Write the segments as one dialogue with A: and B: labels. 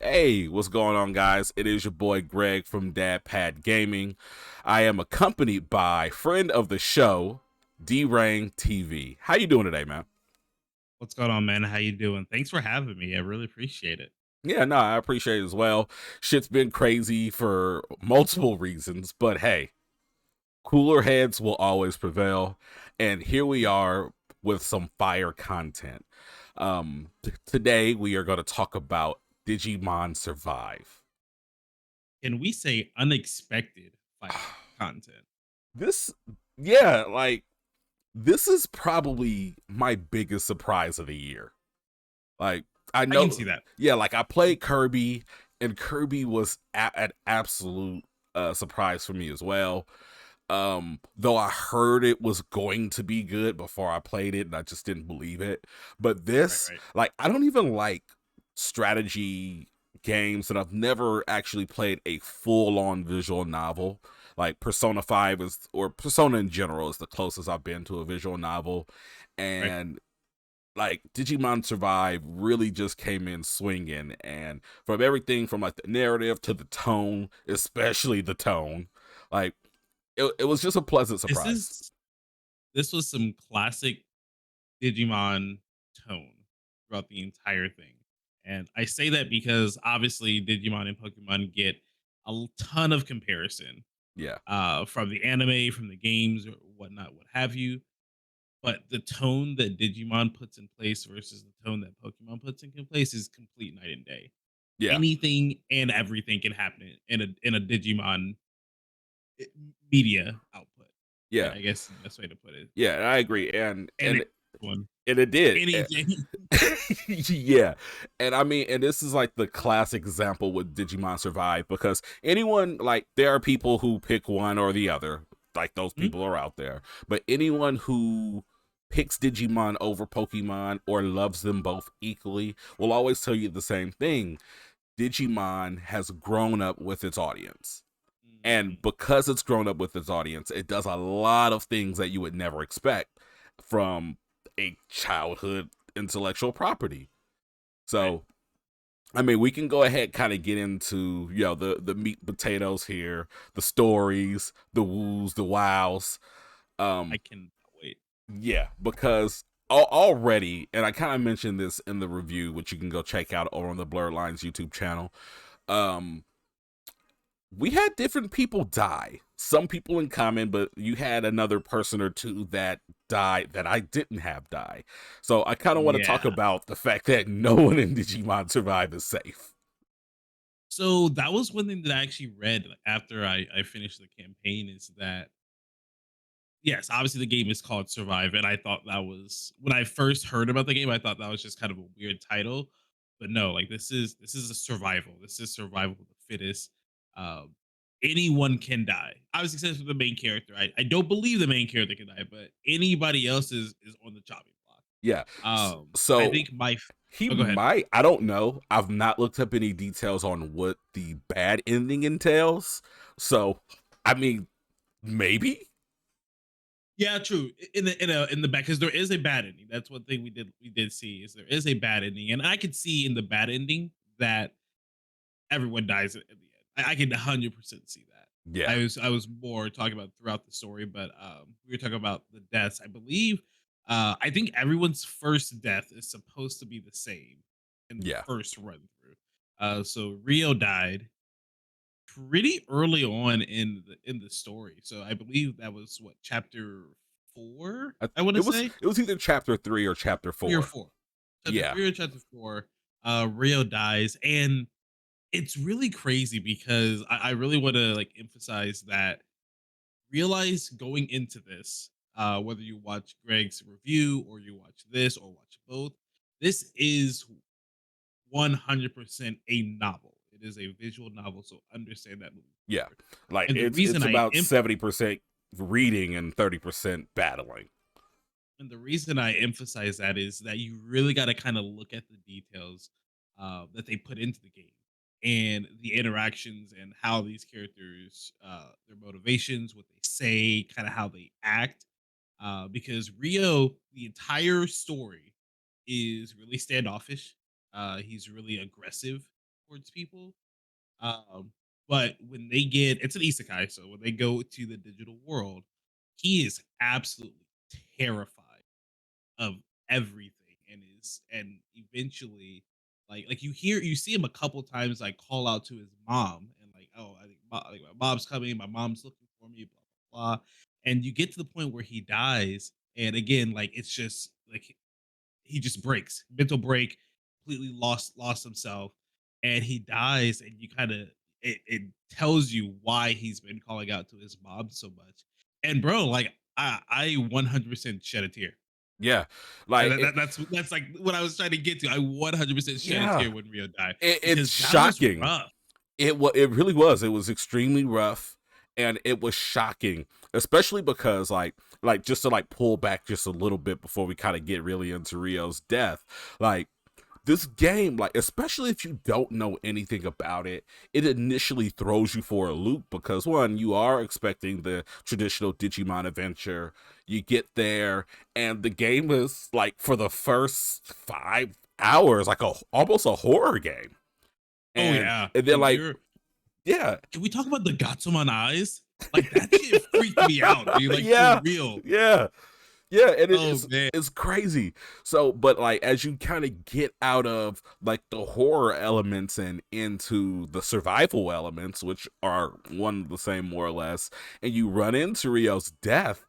A: Hey, what's going on, guys? It is your boy Greg from Dad Pad Gaming. I am accompanied by friend of the show, DriegnTV. How you doing today, man?
B: What's going on, man? How you doing? Thanks for having me. I really appreciate it.
A: Yeah, no, I appreciate it as well. Shit's been crazy for multiple reasons, but hey, cooler heads will always prevail. And here we are with some fire content. Today we are going to talk about Digimon Survive.
B: Can we say unexpected fire content?
A: This, yeah, like this is probably my biggest surprise of the year. Like, I
B: I can see
A: know,
B: that.
A: yeah, like I played Kirby, and Kirby was an absolute surprise for me as well. Though I heard it was going to be good before I played it, and I just didn't believe it. But
B: Right,
A: this,
B: right.
A: like, I don't even like strategy games, and I've never actually played a full-on visual novel. Like Persona 5 is, or Persona in general, is the closest I've been to a visual novel.
B: Right.
A: And like Digimon Survive really just came in swinging, and from everything from like the narrative to the tone, especially the tone, like it was just a pleasant
B: This
A: surprise.
B: is this was some classic Digimon tone throughout the entire thing. And I say that because obviously Digimon and Pokemon get a ton of comparison
A: Yeah,
B: from the anime, from the games, or whatnot, what have you. But the tone that Digimon puts in place versus the tone that Pokemon puts in place is complete night and day.
A: yeah,
B: Anything and everything can happen in a Digimon i- media output.
A: yeah,
B: I guess is the best way to put it.
A: yeah. I agree, and
B: And one
A: it did.
B: anything.
A: Yeah, and I mean, and this is like the classic example with Digimon Survive, because anyone, like, there are people who pick one or the other, like those
B: Mhm.
A: people are out there, but anyone who picks Digimon over Pokemon or loves them both equally will always tell you the same thing. Digimon has grown up with its audience. And
B: Mhm.
A: because it's grown up with its audience, it does a lot of things that you would never expect from a childhood intellectual property.
B: Right.
A: So, I mean, we can go ahead kind of get into, the meat and potatoes here, the stories, the woos, the wows.
B: I
A: Um,
B: cannot wait.
A: yeah, because already, and I kind of mentioned this in the review, which you can go check out over on the Blurred Lines YouTube channel. Um, we had different people die. Some people in common, but you had another person or two that died that I didn't have die. So I kind of want to talk
B: Yeah.
A: about the fact that no one in Digimon Survive is safe.
B: So that was one thing that I actually read after I finished the campaign is that yes, obviously the game is called Survive, and I thought that was when I first heard about the game, I thought that was just kind of a weird title. But no, like this is a survival. This is survival of the fittest. Um, anyone can die. Obviously, except for the main character. I don't believe the main character can die, but anybody else is on the chopping block.
A: Yeah.
B: I
A: So
B: think my
A: he
B: oh, go ahead.
A: might, I don't know. I've not looked up any details on what the bad ending entails. So, I mean, maybe.
B: Yeah, true. In the back because there is a bad ending. That's one thing we did see is there is a bad ending, and I could see in the bad ending that everyone dies at the end. I can 100% see that.
A: Yeah.
B: I was more talking about throughout the story, but we were talking about the deaths. I believe I think everyone's first death is supposed to be the same in the
A: Yeah.
B: first run through. So Rio died pretty early on in the story. So I believe that was what chapter 4, I want to say
A: It was either chapter 3 or chapter
B: 3 or
A: 4.
B: 4. Chapter
A: Yeah.
B: 3 or chapter 4, Rio dies, and it's really crazy because I really want to like emphasize that realize going into this, whether you watch Greg's review or you watch this or watch both, this is 100% a novel. It is a visual novel, so understand that moving
A: Yeah.
B: forward.
A: Like
B: And the
A: it's
B: reason
A: about 70% reading and 30% battling.
B: I emphasize that is that you really got to kind of look at the details that they put into the game and the interactions and how these characters, their motivations, what they say, kind of how they act. Because Rio, the entire story is really standoffish. He's really aggressive. towards people. Um, but when they get it's an isekai, so when they go to the digital world, he is absolutely terrified of everything and eventually you see him a couple times like call out to his mom and like, oh, I think my mom's coming, my mom's looking for me, blah blah blah. And you get to the point where he dies, and again, like it's just like he just breaks, mental break, completely lost himself, and he dies, and you kind of it tells you why he's been calling out to his mom so much. And bro, like I 100% shed a tear.
A: Yeah, like
B: That's like what I was trying to get to. I 100% shed a
A: yeah,
B: tear when Rio died
A: it's
B: because that was
A: shocking.
B: rough.
A: It really was. It was extremely rough, and it was shocking, especially because like just to like pull back just a little bit before we kind of get really into Rio's death. Like this game, like especially if you don't know anything about it, it initially throws you for a loop because one, you are expecting the traditional Digimon adventure. You get there, and the game is like for the first 5 hours, like a almost a horror game.
B: Oh
A: And
B: yeah,
A: and then
B: and
A: like
B: you're
A: yeah,
B: can we talk about the Gatsumon eyes? Like that shit freaked me out, dude. Like for
A: yeah,
B: real.
A: yeah, yeah, and
B: Oh man.
A: it's crazy. So, but like as you kind of get out of like the horror elements and into the survival elements, which are one of the same more or less, and you run into Rio's death,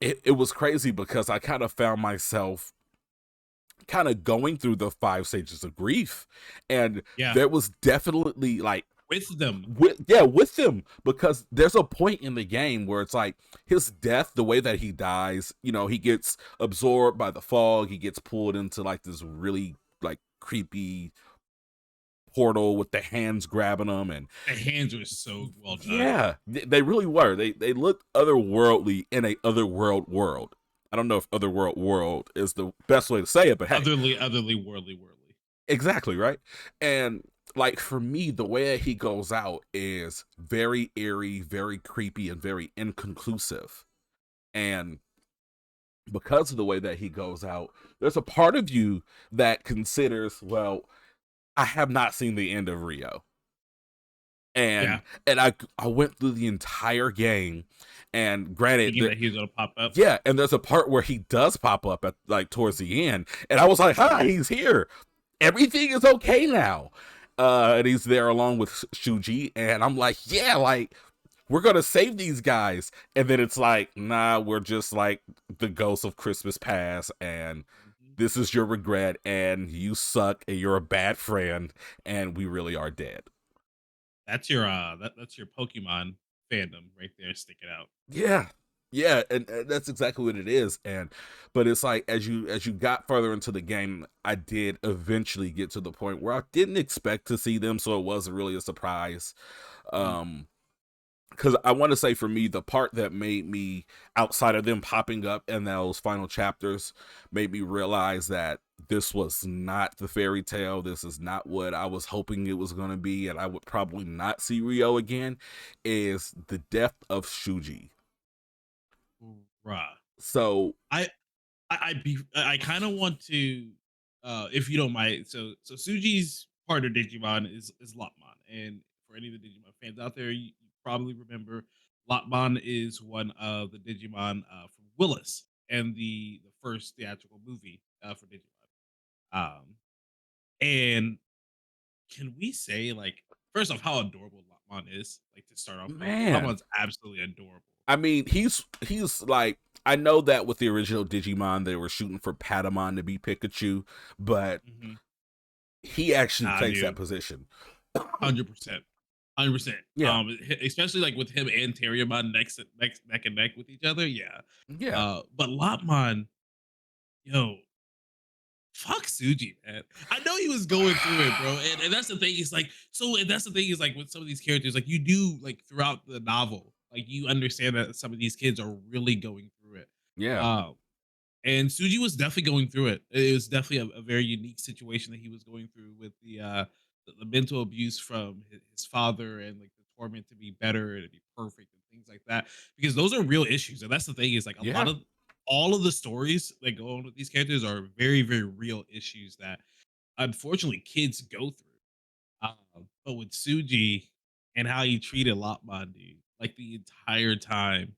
A: it was crazy because I kind of found myself kind of going through the 5 stages of grief, and
B: Yeah,
A: there was definitely like
B: with them.
A: with him because there's a point in the game where it's like his death, the way that he dies, he gets absorbed by the fog, he gets pulled into like this really like creepy portal with the hands grabbing him, and
B: The hands were so well done.
A: yeah, they really were. They looked otherworldly in a otherworld world. I don't know if otherworld world is the best way to say it, but hey,
B: Otherly, worldly.
A: exactly, right? And like for me, the way that he goes out is very eerie, very creepy, and very inconclusive. And because of the way that he goes out, there's a part of you that considers, well, I have not seen the end of Rio.
B: Yeah,
A: And I went through the entire game, and granted
B: thinking that he was gonna pop up.
A: yeah, and there's a part where he does pop up at like towards the end, and I was like, "Hi, he's here. Everything is okay now." And he's there along with Shuji, and I'm like, "Yeah, like we're gonna save these guys." And then it's like, "Nah, we're just like the ghosts of Christmas past, and
B: Mhm.
A: this is your regret, and you suck, and you're a bad friend, and we really are dead."
B: That's your that's your Pokemon fandom right there sticking out.
A: Yeah. Yeah, and that's exactly what it is. And but it's like as you got further into the game, I did eventually get to the point where I didn't expect to see them, so it wasn't really a surprise.
B: Mhm.
A: Um because I want to say for me, the part that made me, outside of them popping up in those final chapters, made me realize that this was not the fairy tale. This is not what I was hoping it was going to be, and I would probably not see Rio again. Is the death of Shuji.
B: Bruh.
A: So
B: I I kind of want to if you don't mind. So Suji's partner Digimon is Lopmon, and for any of the Digimon fans out there, you probably remember Lopmon is one of the Digimon from Willis and the first theatrical movie for Digimon. Um, and can we say like first off how adorable Lopmon is? Like to start off with,
A: man,
B: Lopmon's absolutely adorable.
A: I mean, he's like, I know that with the original Digimon, they were shooting for Patamon to be Pikachu, but
B: Mhm.
A: he actually
B: Nah,
A: takes that
B: dude.
A: position.
B: 100%. 100%.
A: Yeah,
B: Especially like with him and Terriermon neck and neck with each other. Yeah.
A: yeah,
B: But Lopmon, yo, fuck Suji, man. I know he was going through it, bro. And that's the thing. Is like, so and that's the thing is like with some of these characters, like you do like throughout the novel, like you understand that some of these kids are really going through it.
A: yeah,
B: Um, and Suji was definitely going through it. It was definitely a very unique situation that he was going through with the mental abuse from his father and like the torment to be better and to be perfect and things like that. Because those are real issues. And that's the thing is like a lot
A: yeah,
B: of all of the stories that go on with these characters are very, very real issues that unfortunately kids go through. But with Suji and how he treated Lopmon, dude, like the entire time,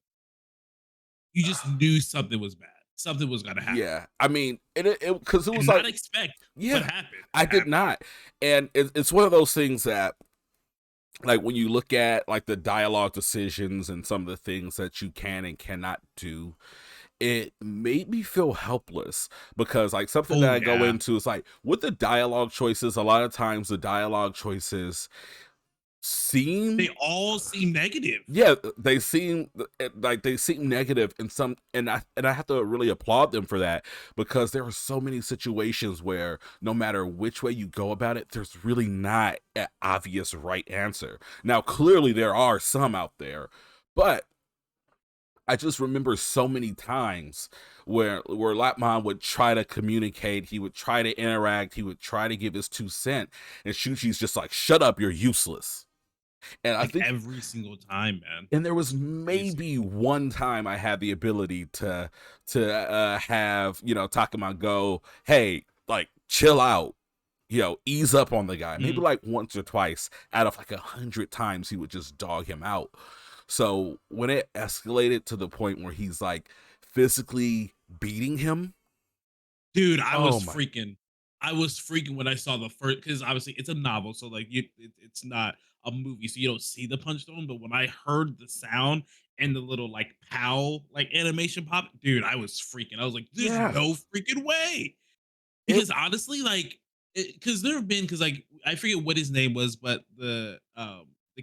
B: you just knew something was bad. Something was gonna happen.
A: Yeah, I mean, it because it
B: And
A: was like,
B: not expect what
A: yeah,
B: happened.
A: I
B: It
A: did
B: happened.
A: not, and it's one of those things that, like, when you look at like the dialogue decisions and some of the things that you can and cannot do, it made me feel helpless because like something that
B: Oh
A: I go
B: yeah.
A: into is like with the dialogue choices, a lot of times the dialogue choices
B: They
A: seem,
B: all seem negative.
A: yeah, they seem like they seem negative in some, and I have to really applaud them for that because there are so many situations where no matter which way you go about it, there's really not an obvious right answer. Now clearly there are some out there, but I just remember so many times where Lapmon would try to communicate, he would try to interact, he would try to give his 2 cents, and Shuchi's just like, "Shut up, you're useless." And I
B: Like
A: think,
B: every single time, man.
A: and there was
B: Crazy.
A: maybe one time I had the ability to have, you know, Takuma go, "Hey, like chill out, you know, ease up on the guy." Maybe
B: Mhm.
A: like once or twice out of like 100 times he would just dog him out. So when it escalated to the point where he's like physically beating him,
B: Dude,
A: oh my,
B: I was freaking when I saw the first because obviously it's a novel, so like it's not a movie, so you don't see the punch thrown. But when I heard the sound and the little like pow like animation pop, dude, I was freaking. I was like, "There's
A: yeah,
B: no freaking way!"
A: it,
B: Because honestly, like, because there have been because like I forget what his name was, but the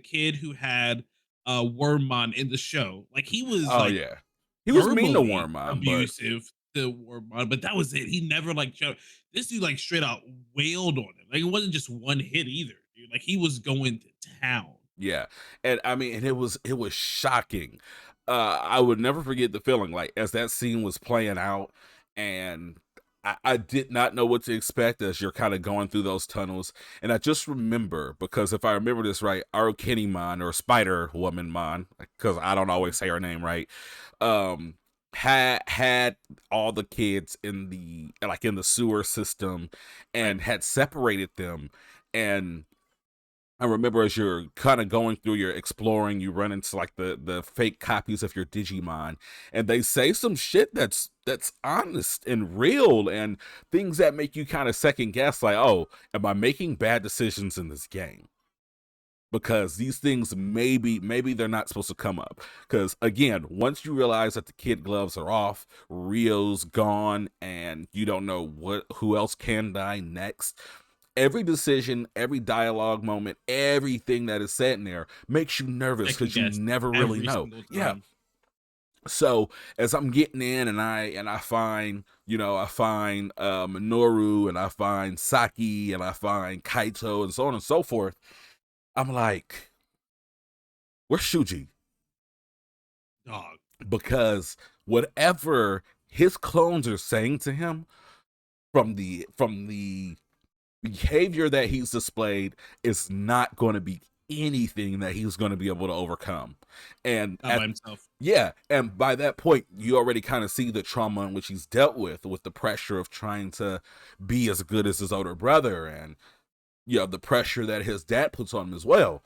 B: kid who had Wormmon in the show, like he was
A: oh
B: like
A: yeah, he was mean to
B: verbally
A: Wormmon, but
B: abusive to Wormmon, but that was it. He never like showed this dude like straight out wailed on him. Like it wasn't just one hit either, dude. Like he was going to town.
A: yeah, and I mean, and it was shocking. I would never forget the feeling like as that scene was playing out, and I did not know what to expect as you're kind of going through those tunnels. And I just remember because if I remember this right, Arukenimon or Spider Woman Mon, because I don't always say her name right, um, had all the kids in the like in the sewer system
B: Right.
A: and had separated them. And I remember as you're kind of going through, you're exploring, you run into like the fake copies of your Digimon, and they say some shit that's honest and real, and things that make you kind of second guess, like, oh, am I making bad decisions in this game? Because these things maybe they're not supposed to come up. Because again, once you realize that the kid gloves are off, Rio's gone, and you don't know what who else can die next, every decision, every dialogue moment, everything that is said in there makes you nervous
B: Second
A: because you
B: guess
A: never really
B: every
A: know.
B: single
A: Yeah.
B: time.
A: So as I'm getting in and I find, you know, I find Minoru and I find Saki and I find Kaito and so on and so forth, I'm like, where's Shuji?
B: Dog.
A: Because whatever his clones are saying to him from the behavior that he's displayed is not going to be anything that he's going to be able to overcome. And
B: Not by
A: at,
B: himself.
A: yeah, and by that point, you already kind of see the trauma in which he's dealt with the pressure of trying to be as good as his older brother, and you know the pressure that his dad puts on him as well.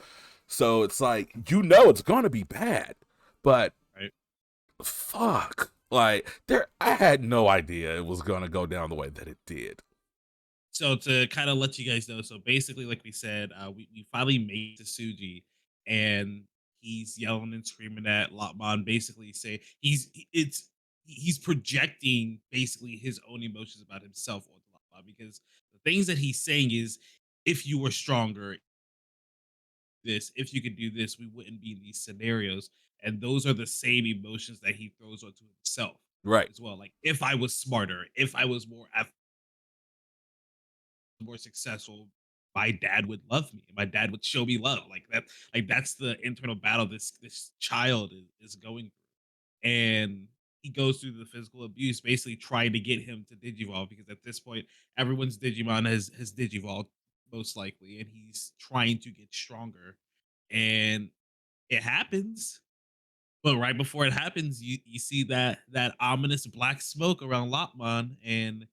A: So it's like you know it's going to be bad, but
B: Right.
A: fuck, like there, I had no idea it was going to go down the way that it did.
B: So to kind of let you guys know, so basically, like we said, we finally made to Suji, and he's yelling and screaming at Lotmon, basically say he's projecting basically his own emotions about himself onto Lotmon because the things that he's saying is, if you were stronger, this, if you could do this, we wouldn't be in these scenarios, and those are the same emotions that he throws onto himself
A: Right.
B: as well. Like if I was smarter, if I was more successful, my dad would love me. My dad would show me love. Like that, like that's the internal battle this child is going through. And he goes through the physical abuse, basically trying to get him to digivolve because at this point, everyone's Digimon has digivolved most likely, and he's trying to get stronger. And it happens, but right before it happens, you see that ominous black smoke around Lopmon, and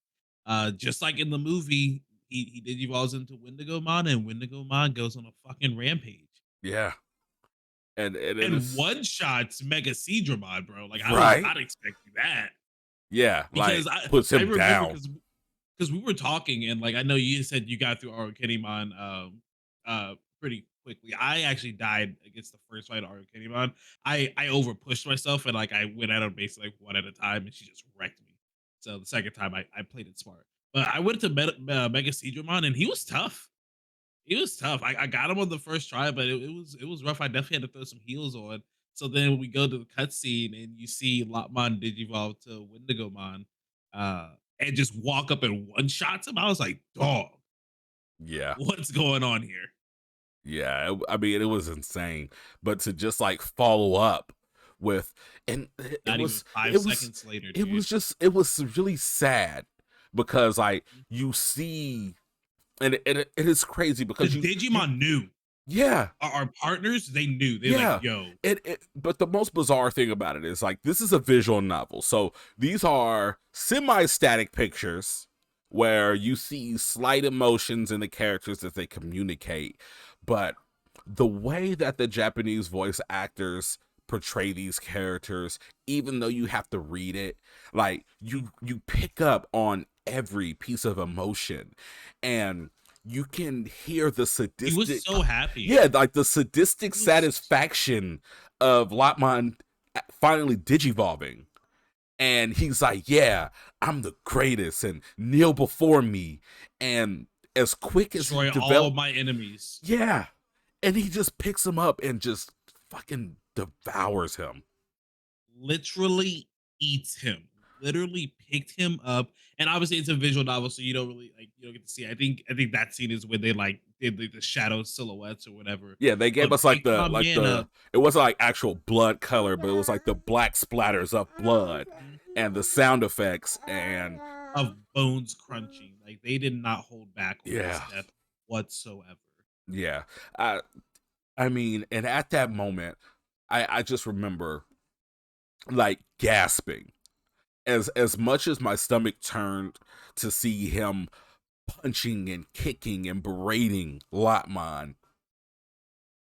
B: just like in the movie, he digivolves into Wendigomon, and Wendigomon goes on a fucking rampage
A: Yeah. And it
B: and
A: is
B: one shots Mega Seadramon, bro. Like I was
A: right.
B: not expecting that
A: Yeah,
B: because
A: like
B: I
A: puts
B: I
A: him
B: remember
A: down.
B: because we were talking and like I know you said you got through Arukennimon pretty quickly. I actually died against the first fight of Arukennimon. I over pushed myself and like I went at her basically like one at a time and she just wrecked me. So the second time I played it smart. But I went to Mega Seadramon and he was tough. He was tough. I got him on the first try, but it was rough. I definitely had to throw some heals on. So then we go to the cutscene and you see Lopmon Digivolve to Wendigomon, and just walk up and one shots him. I was like, dog,
A: Yeah.
B: what's going on here?
A: Yeah, I mean, it was insane. But to just like follow up with, and
B: Not even five
A: it was,
B: seconds later, dude.
A: it was really sad because like you see, and it is crazy
B: The
A: because you,
B: Digimon knew
A: yeah,
B: our partners. They knew. They like,
A: yeah.
B: yo,
A: But the most bizarre thing about it is like this is a visual novel. So these are semi-static pictures where you see slight emotions in the characters as they communicate. But the way that the Japanese voice actors portray these characters, even though you have to read it, like you pick up on every piece of emotion and you can hear the
B: he was
A: sadistic,
B: so happy.
A: yeah, like the sadistic
B: He was
A: satisfaction of Lopmon finally digivolving. And he's like, yeah, I'm the greatest and kneel before me. And as quick as he
B: destroy all
A: developed,
B: my enemies.
A: yeah. And he just picks him up and just fucking devours him.
B: Literally eats him. Literally picked him up, and obviously it's a visual novel, so you don't really like you don't get to see. I think that scene is when they like did the shadow silhouettes or whatever.
A: Yeah, they gave
B: But
A: us like
B: picked my man
A: the
B: up.
A: it wasn't like actual blood color, but it was like the black splatters of blood
B: Mhm.
A: and the sound effects and
B: Of bones crunching. Like they did not hold back on his
A: yeah,
B: death whatsoever.
A: yeah. I I mean, and at that moment, I just remember like gasping as much as my stomach turned to see him punching and kicking and berating Lotmon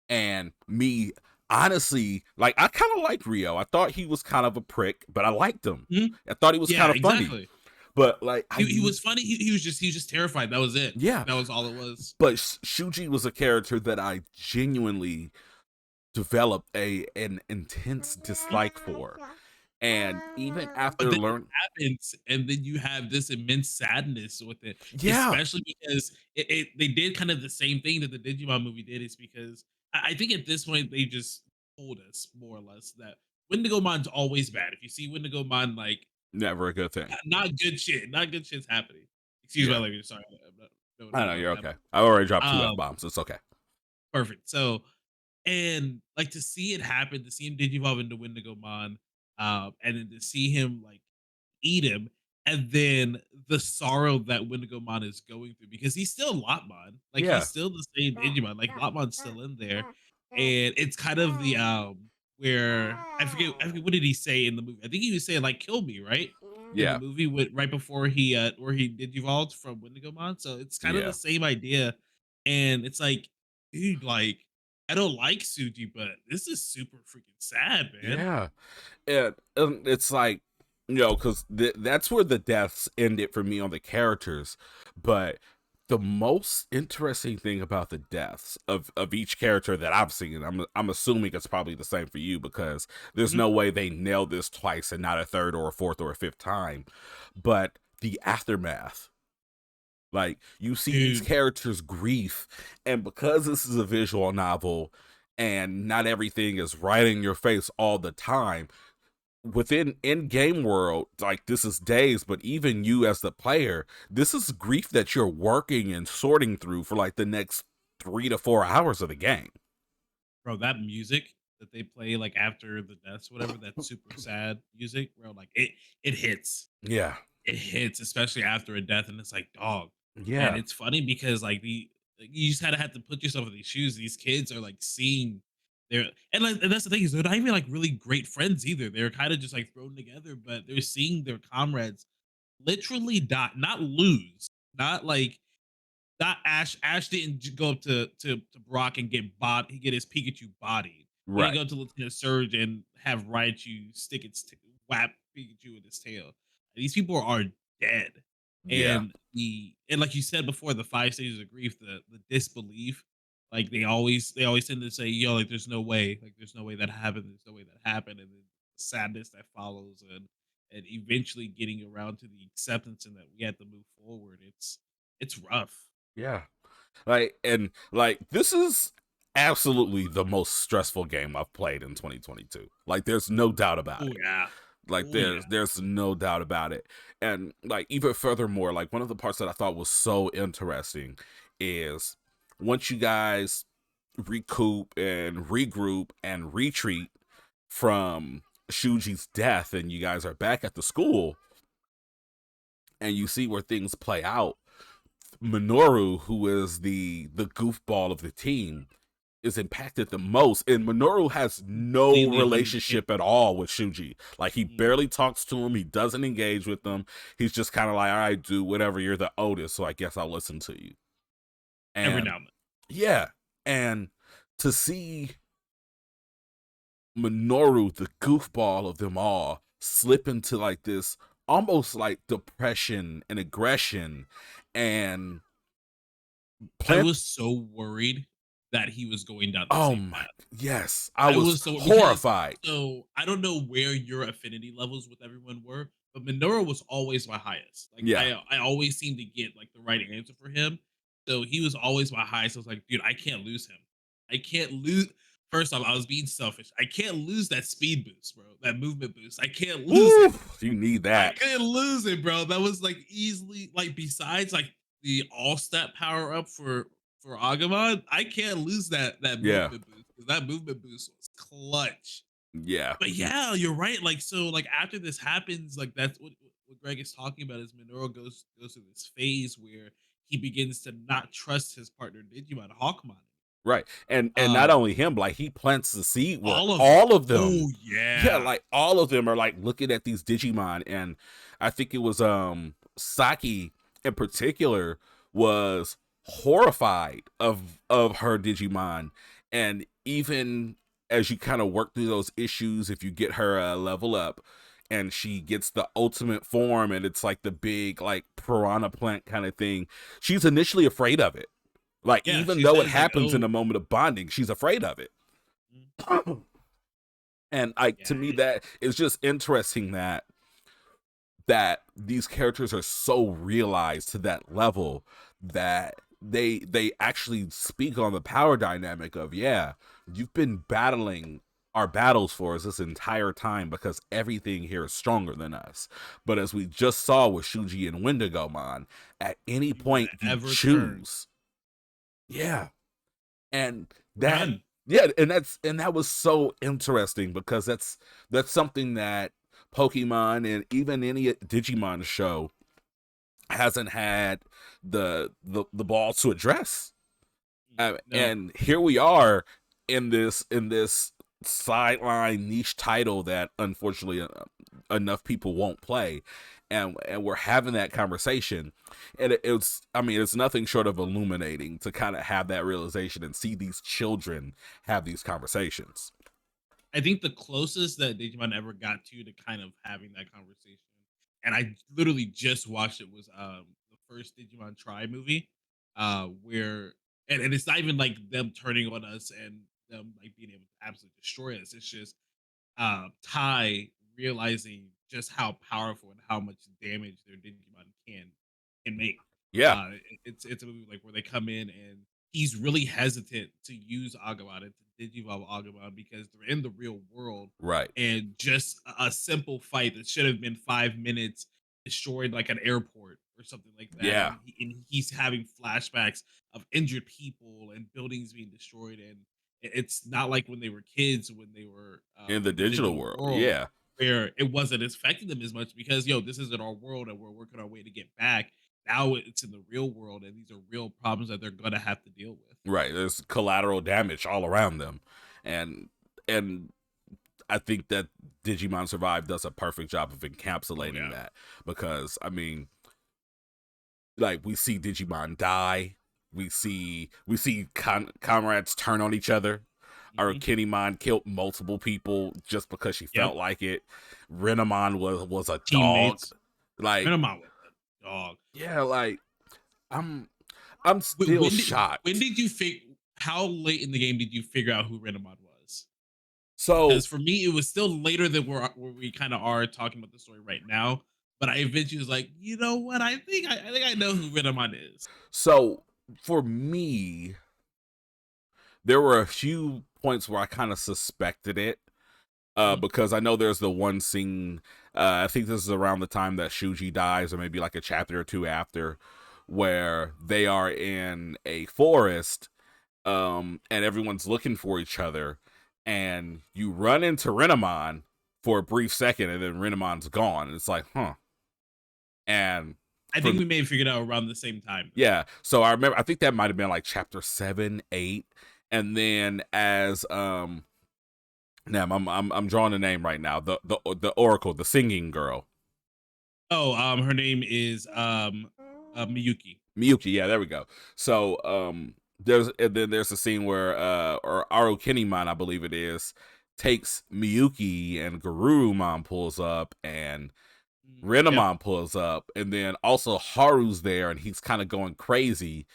A: and me honestly like I kind of liked Rio. I thought he was kind of a prick, but I liked him.
B: Mhm.
A: I thought he was
B: Yeah,
A: kind of funny.
B: exactly.
A: But like
B: He was funny. He was just terrified. That was it.
A: yeah,
B: That was all it was.
A: but Shuji was a character that I genuinely developed a an intense
B: Mhm.
A: dislike for. And even
B: But
A: after
B: then it
A: learn
B: happens, and then you have this immense sadness with it,
A: yeah,
B: especially because they did kind of the same thing that the Digimon movie did. Is because I think at this point they just told us more or less that Wendigomon's always bad. If you see Wendigomon, like
A: never a good thing.
B: not good shit, not good shit's happening. Excuse my
A: Yeah.
B: language. Sorry, I'm not knowing
A: I
B: how
A: know
B: about
A: you're
B: that.
A: okay. I already dropped two F
B: Um,
A: bombs. It's okay.
B: Perfect. So, and like to see it happen, to see him digivolve into Wendigomon, and then to see him like eat him, and then the sorrow that Wendigomon is going through because he's still Lotmon, like
A: Yeah.
B: he's still the same Digimon, like Lotmon's still in there, and it's kind of the where I forget what did he say in the movie? I think he was saying like "kill me," right? In the
A: Yeah.
B: movie, with right before he where he digivolved from Wendigomon, so it's kind of the
A: Yeah.
B: same idea, and it's like, dude, like I don't like Suji, but this is super freaking sad, man.
A: Yeah. And it's like, because that's where the deaths ended for me on the characters. But the most interesting thing about the deaths of each character that I've seen, I'm assuming it's probably the same for you because there's
B: Mhm.
A: no way they nailed this twice and not a third or a fourth or a fifth time. But the aftermath. Like you see these
B: Dude,
A: characters' grief, and because this is a visual novel and not everything is right in your face all the time, within in-game world, like this is days, but even you as the player, this is grief that you're working and sorting through for like the next 3 to 4 hours of the game.
B: bro, that music that they play like after the deaths, whatever, that super sad music, bro, like it hits.
A: Yeah.
B: It hits, especially after a death, and it's like, dog. And
A: Yeah.
B: it's funny because like, you just kinda have to put yourself in these shoes. These kids are like seeing their and like and that's the thing is they're not even like really great friends either. They're kind of just like thrown together, but they're seeing their comrades literally die, not lose, not like not Ash. Ash didn't go up to Brock and get his Pikachu bodied. He didn't
A: Right.
B: go to Lieutenant Surge and have Raichu whap Pikachu in his tail. These people are dead,
A: Yeah.
B: and like you said before, the 5 stages of grief, the disbelief, like they always tend to say, "Yo, like there's no way that happened, there's no way that happened," and then the sadness that follows, and eventually getting around to the acceptance and that we have to move forward. It's rough.
A: Yeah. Like this is absolutely the most stressful game I've played in 2022. Like there's no doubt about
B: Oh
A: it.
B: yeah.
A: Like
B: Oh yeah.
A: there's no doubt about it. And like even furthermore, like one of the parts that I thought was so interesting is once you guys recoup and regroup and retreat from Shuji's death and you guys are back at the school and you see where things play out, Minoru, who is the goofball of the team, is impacted the most. And Minoru has no
B: Completely 100.
A: relationship at all with Shuji. Like he
B: Mm.
A: barely talks to him. He doesn't engage with them. He's just kind of like, all right, do whatever. You're the Otis, so I guess I'll listen to you.
B: Every
A: And
B: now and then.
A: yeah, and to see Minoru, the goofball of them all, slip into like this almost like depression and aggression and
B: I
A: plant.
B: was so worried that he was going down the
A: Oh
B: same
A: my,
B: path.
A: yes, I
B: I
A: was
B: was so because
A: horrified.
B: so I don't know where your affinity levels with everyone were, but Minoru was always my highest. Like
A: Yeah,
B: I always seemed to get like the right answer for him. So he was always my highest. I was like, dude, I can't lose him. I can't lose. First off, I was being selfish. I can't lose that speed boost, bro. That movement boost. I can't lose
A: woo,
B: it.
A: you need
B: I
A: that.
B: couldn't lose it, bro. That was like easily like besides like the all stat power up for Agumon, I can't lose that
A: Yeah,
B: movement boost because that movement boost was clutch.
A: yeah,
B: But yeah, you're right. Like so, like after this happens, like that's what Greg is talking about. Is Minoru goes through this phase where he begins to not trust his partner Digimon Hawkmon.
A: right. And not
B: Uh,
A: only him, like he plants the seed where
B: all of them.
A: all of them,
B: Oh
A: yeah,
B: yeah.
A: like all of them are like looking at these Digimon, and I think it was Saki in particular was horrified of her Digimon, and even as you kind of work through those issues, if you get her a level up and she gets the ultimate form and it's like the big like piranha plant kind of thing, she's initially afraid of it, like
B: Yeah,
A: even
B: she
A: though it
B: says like,
A: happens in
B: oh,
A: a moment of bonding, she's afraid of it.
B: mm,
A: And like to
B: yeah,
A: me that is just interesting that these characters are so realized to that level that they actually speak on the power dynamic of, yeah, you've been battling our battles for us this entire time because everything here is stronger than us. But as we just saw with Shuji and Wendigomon, at any
B: you want
A: point
B: to
A: you
B: ever turn,
A: choose, yeah, and
B: we're
A: that,
B: done.
A: yeah, and that was so interesting because that's something that Pokemon and even any Digimon show hasn't had the ball to address.
B: No,
A: And here we are in this sideline niche title that unfortunately enough people won't play, and we're having that conversation, and it's, I mean, it's nothing short of illuminating to kind of have that realization and see these children have these conversations.
B: I think the closest that Digimon ever got to kind of having that conversation, and I literally just watched it, was the first Digimon Try movie, where and it's not even like them turning on us and them like being able to absolutely destroy us. It's just Tai realizing just how powerful and how much damage their Digimon can make.
A: Yeah,
B: It's a movie like where they come in and he's really hesitant to use Agumon and to Digivolve Agumon because they're in the real world
A: right.
B: and just a simple fight that should have been 5 minutes destroyed like an airport or something like that.
A: Yeah,
B: And he's having flashbacks of injured people and buildings being destroyed, and it's not like when they were kids, when they were
A: in the
B: in the
A: digital
B: digital
A: world,
B: world,
A: yeah.
B: where it wasn't affecting them as much because this isn't our world and we're working our way to get back. Now it's in the real world, and these are real problems that they're gonna have to deal with.
A: Right, there's collateral damage all around them, and and I think that Digimon Survive does a perfect job of
B: Oh
A: encapsulating
B: yeah.
A: that, because I mean, like we see Digimon die, we see comrades turn on each other. Our
B: Mhm.
A: Kinemon killed multiple people just because she
B: Yep.
A: felt like it. Renamon was a dog.
B: Teammates.
A: Like,
B: Renamon was a dog.
A: yeah, like I'm I'm still
B: When
A: shocked.
B: did you how late in the game did you figure out who Renamon was?
A: So
B: Because for me, it was still later than where we kind of are talking about the story right now. But I eventually was like, you know what? I think I know who Renamon is.
A: so for me, there were a few points where I kind of suspected it.
B: Mhm.
A: Because I know there's the one scene, I think this is around the time that Shuji dies, or maybe like a chapter or two after, where they are in a forest, and everyone's looking for each other, and you run into Renamon for a brief second, and then Renamon's gone. And it's like, huh. And
B: I
A: for
B: think we may have figured out around the same time though.
A: yeah, so I remember, I think that might have been like chapter 7, 8, and then as now I'm drawing a name right now. The Oracle, the singing girl.
B: Oh, her name is Miyuki.
A: Miyuki, yeah, there we go. So there's a scene where or Aro Kinemon, I believe it is, takes Miyuki and Garurumon pulls up and
B: Yep.
A: Renamon pulls up, and then also Haru's there and he's kind of going crazy.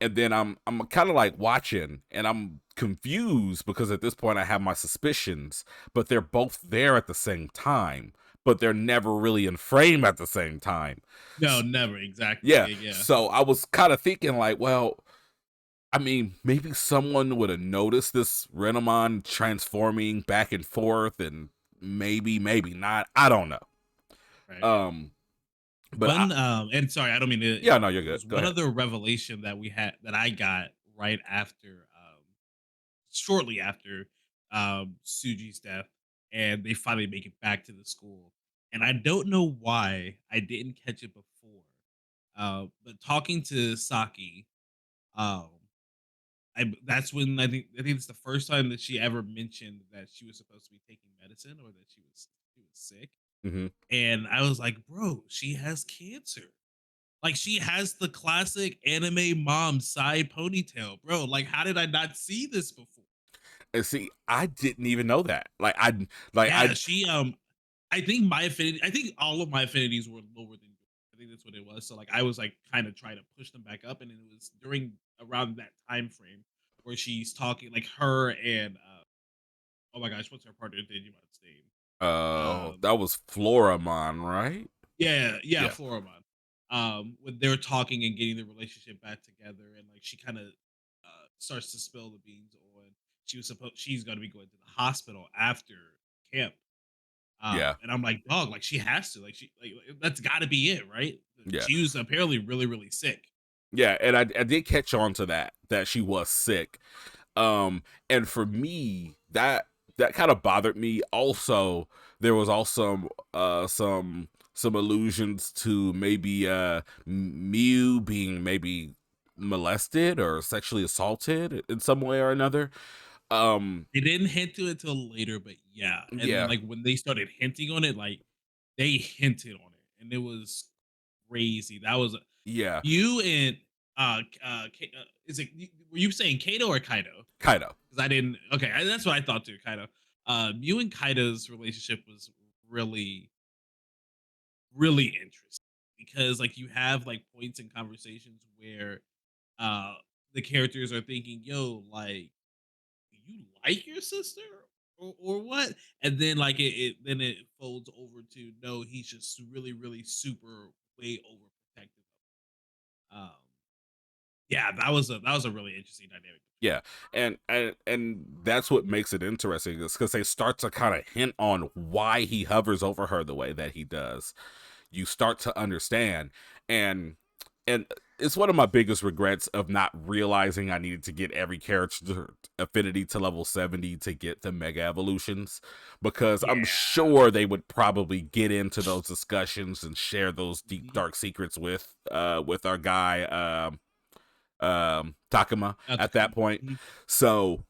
A: And then I'm kind of like watching and I'm confused because at this point I have my suspicions, but they're both there at the same time, but they're never really in frame at the same time.
B: No, never exactly.
A: Yeah.
B: Yeah, yeah.
A: So I was kind of thinking like, well, I mean, maybe someone would have noticed this Renamon transforming back and forth, and maybe not. I don't know.
B: Right.
A: Um, but
B: One and sorry, I don't mean to
A: yeah, no,
B: interrupt.
A: you're
B: There
A: good.
B: was
A: Go
B: one
A: ahead.
B: other revelation that we had that I got right after shortly after Suji's death, and they finally make it back to the school. And I don't know why I didn't catch it before. But talking to Saki, um, that's when I think it's the first time that she ever mentioned that she was supposed to be taking medicine or that she was sick.
A: Hmm.
B: And I was like, bro, she has cancer. Like she has the classic anime mom side ponytail, bro. Like, how did I not see this before?
A: And see, I didn't even know that. I
B: Yeah, she I think my affinity I think all of my affinities were lower than yours. I think that's what it was. So like I was like kind of trying to push them back up, and it was during around that time frame where she's talking like her and oh my gosh, what's her partner in Digimon's name?
A: that was Floramon, right?
B: Yeah, yeah,
A: Yeah,
B: Floramon. When they're talking and getting the relationship back together, and like she kind of starts to spill the beans on she's gonna be going to the hospital after camp.
A: yeah,
B: And I'm like, dog, like she has to, that's got to be it, right?
A: yeah.
B: She was apparently really, really sick.
A: Yeah, and I did catch on to that she was sick. And for me, that kind of bothered me. Also, there was also some allusions to maybe Mew being maybe molested or sexually assaulted in some way or another.
B: They didn't hint to it till later, but yeah. And then
A: Yeah,
B: like when they started hinting on it, like they hinted on it, and it was crazy. That was
A: yeah,
B: you and is it were you saying Kato or Kaido?
A: kind of.
B: Because I didn't. Okay, that's what I thought too. Kaido. You and Kaido's relationship was really, really interesting because like you have like points in conversations where uh the characters are thinking, "Yo, like, do you like your sister or what?" And then like then it folds over to no, he's just really, really super way overprotective. Um, yeah, that was a really interesting dynamic.
A: Yeah, and that's what makes it interesting is because they start to kind of hint on why he hovers over her the way that he does. You start to understand, and and it's one of my biggest regrets of not realizing I needed to get every character affinity to level 70 to get the mega evolutions, because I'm
B: Yeah.
A: sure they would probably get into those discussions and share those deep
B: Mhm.
A: dark secrets with our guy Takuma at that
B: Outcome.
A: point.
B: Mhm.
A: So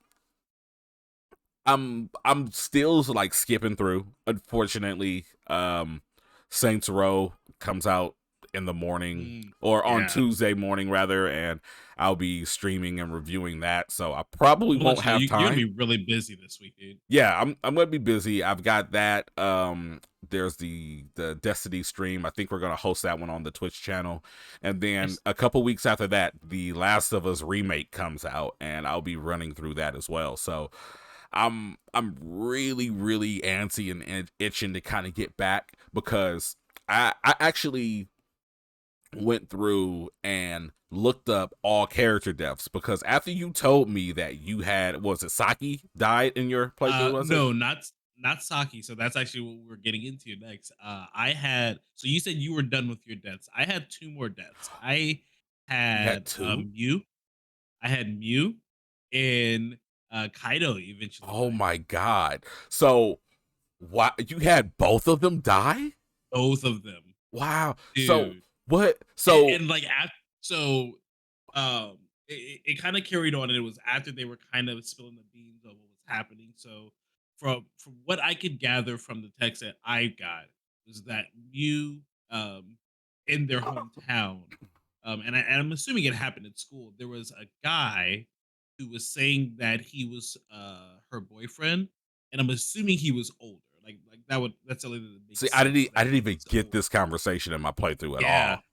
A: I'm still like skipping through. Unfortunately, Saints Row comes out in the morning
B: Mm,
A: or on
B: yeah.
A: Tuesday morning rather, and I'll be streaming and reviewing that. So I probably
B: I'm gonna
A: won't
B: let you know,
A: have
B: you're gonna
A: time.
B: be really busy this week, dude.
A: Yeah, I'm gonna be busy. I've got that. There's the Destiny stream. I think we're gonna host that one on the Twitch channel, and then
B: Nice.
A: a couple weeks after that, the Last of Us remake comes out, and I'll be running through that as well. So I'm really antsy and itching to kind of get back because I actually went through and looked up all character deaths because after you told me that you had, was it Saki died in your playthrough, was it?
B: No, not Saki. So that's actually what we're getting into next. I had so you said you were done with your deaths. I had two more deaths.
A: You had
B: Had
A: two?
B: Mew. I had Mew, and Kaido eventually
A: Oh
B: died.
A: my god. So why you had both of them die?
B: Both of them,
A: Wow. So
B: dude.
A: what,
B: And,
A: so
B: and like after, so it kind of carried on, and it was after they were kind of spilling the beans of what was happening. So from what I could gather from the text that I got was that Mew in their hometown, and I'm assuming it happened at school. There was a guy who was saying that he was her boyfriend, and I'm assuming he was older. Like that's the only thing that
A: see,
B: makes sense
A: I
B: that
A: didn't
B: he
A: even
B: was
A: get
B: older.
A: this conversation in my playthrough at
B: Yeah,
A: all.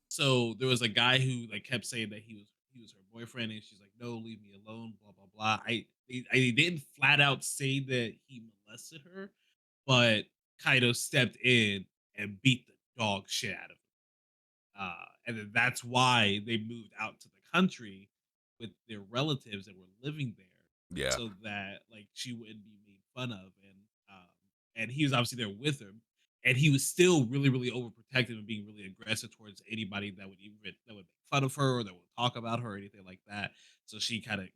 B: so there was a guy who like kept saying that he was her boyfriend, and she's like, "No, leave me alone." Blah blah blah. I didn't flat out say that he molested her, but Kaido stepped in and beat the dog shit out of him. And then that's why they moved out to the country with their relatives that were living there,
A: Yeah.
B: so that like she wouldn't be made fun of. And he was obviously there with her, and he was still really overprotective and being really aggressive towards anybody that would make fun of her or that would talk about her or anything like that. So she kind of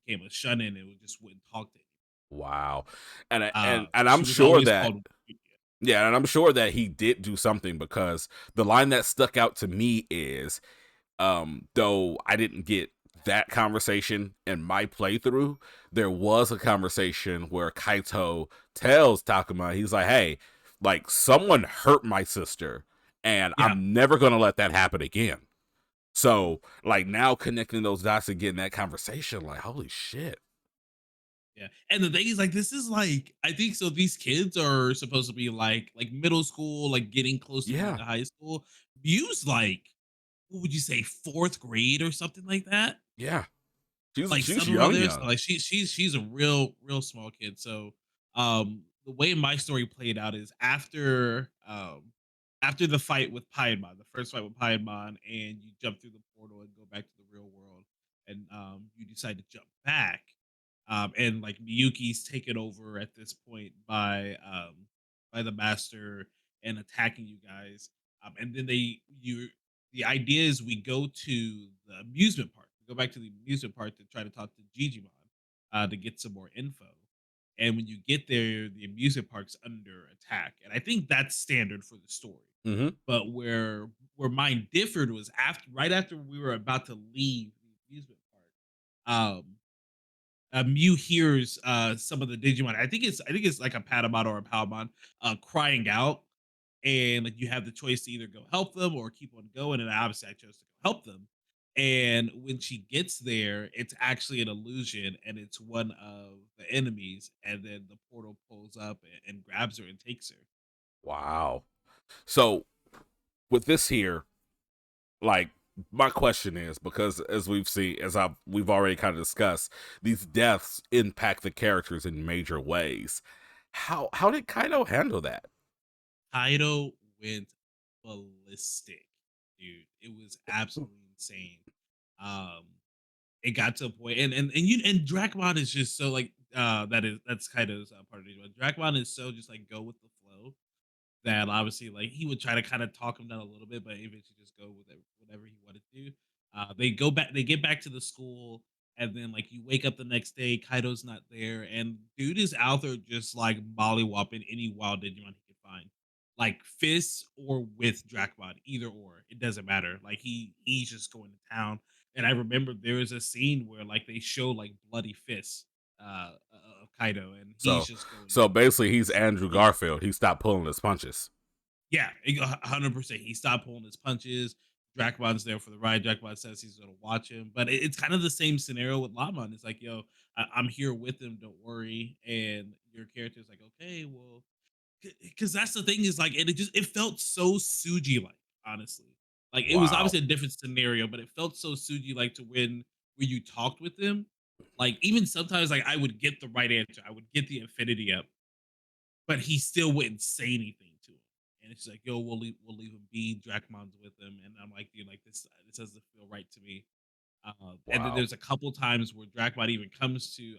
B: became a shun in and just wouldn't talk to him.
A: Wow. And and
B: So
A: I'm
B: she was
A: sure
B: always
A: that,
B: called.
A: yeah, and I'm sure that he did do something because the line that stuck out to me is, though I didn't get that conversation in my playthrough, there was a conversation where Kaito tells Takuma, he's like, hey, like someone hurt my sister and
B: Yeah.
A: I'm never gonna let that happen again. So like now connecting those dots and getting that conversation, like holy shit.
B: Yeah, and the thing is, like, this is like, I think so. These kids are supposed to be like middle school, like getting close to going
A: Yeah.
B: to high school. Muse like, what would you say, fourth grade or something like that?
A: Yeah.
B: Like
A: She's
B: something around
A: young
B: there. So
A: young.
B: like she's a real small kid. So the way my story played out is after the fight with Piedmon, the first fight with Piedmon, and you jump through the portal and go back to the real world, and you decide to jump back. And like Miyuki's taken over at this point by the master and attacking you guys. And then the idea is we go to the amusement park. We go back to the amusement park to try to talk to Digimon to get some more info. And when you get there, the amusement park's under attack, and I think that's standard for the story.
A: Mm-hmm.
B: But where mine differed was right after we were about to leave the amusement park. Mew hears some of the Digimon. I think it's like a Patamon or a Palmon crying out, and like you have the choice to either go help them or keep on going. And obviously, I chose to go help them. And when she gets there, it's actually an illusion, and it's one of the enemies. And then the portal pulls up and grabs her and takes her.
A: Wow. So with this here, like my question is because as we've seen, we've already kind of discussed, these deaths impact the characters in major ways. How did Kaido handle that?
B: Kaido went ballistic, dude. It was absolutely insane. Um, it got to a point, and Dracmon is just so like that's kind of part of it. Dracmon is so just like go with the flow that obviously like he would try to kind of talk him down a little bit, but eventually just go with whatever he wanted to do. They get back to the school, and then like you wake up the next day, Kaido's not there, and dude is out there just like mollywhopping any wild Digimon he could find, like fists or with Dracmon, either or, it doesn't matter. Like he's just going to town. And I remember there was a scene where like they show like bloody fists of Kaido, and he's
A: So
B: just going
A: so basically he's
B: just
A: Andrew
B: crazy.
A: Garfield. He stopped pulling his punches.
B: Yeah, 100%. He stopped pulling his punches. Drakmon's there for the ride. Drakmon says he's going to watch him, but it's kind of the same scenario with Lamon. It's like, yo, I'm here with him. Don't worry. And your character's like, okay, well, because that's the thing is like, and it felt so Suji like, honestly. Like it was
A: Wow.
B: obviously a different scenario, but it felt so Suji like to when you talked with him. Like even sometimes, like I would get the right answer, I would get the infinity up, but he still wouldn't say anything to him. And it's like, yo, we'll leave him be. Drachmon's with him, and I'm like, dude, like this doesn't feel right to me. And then
A: Wow.
B: there's a couple times where Drachmon even comes to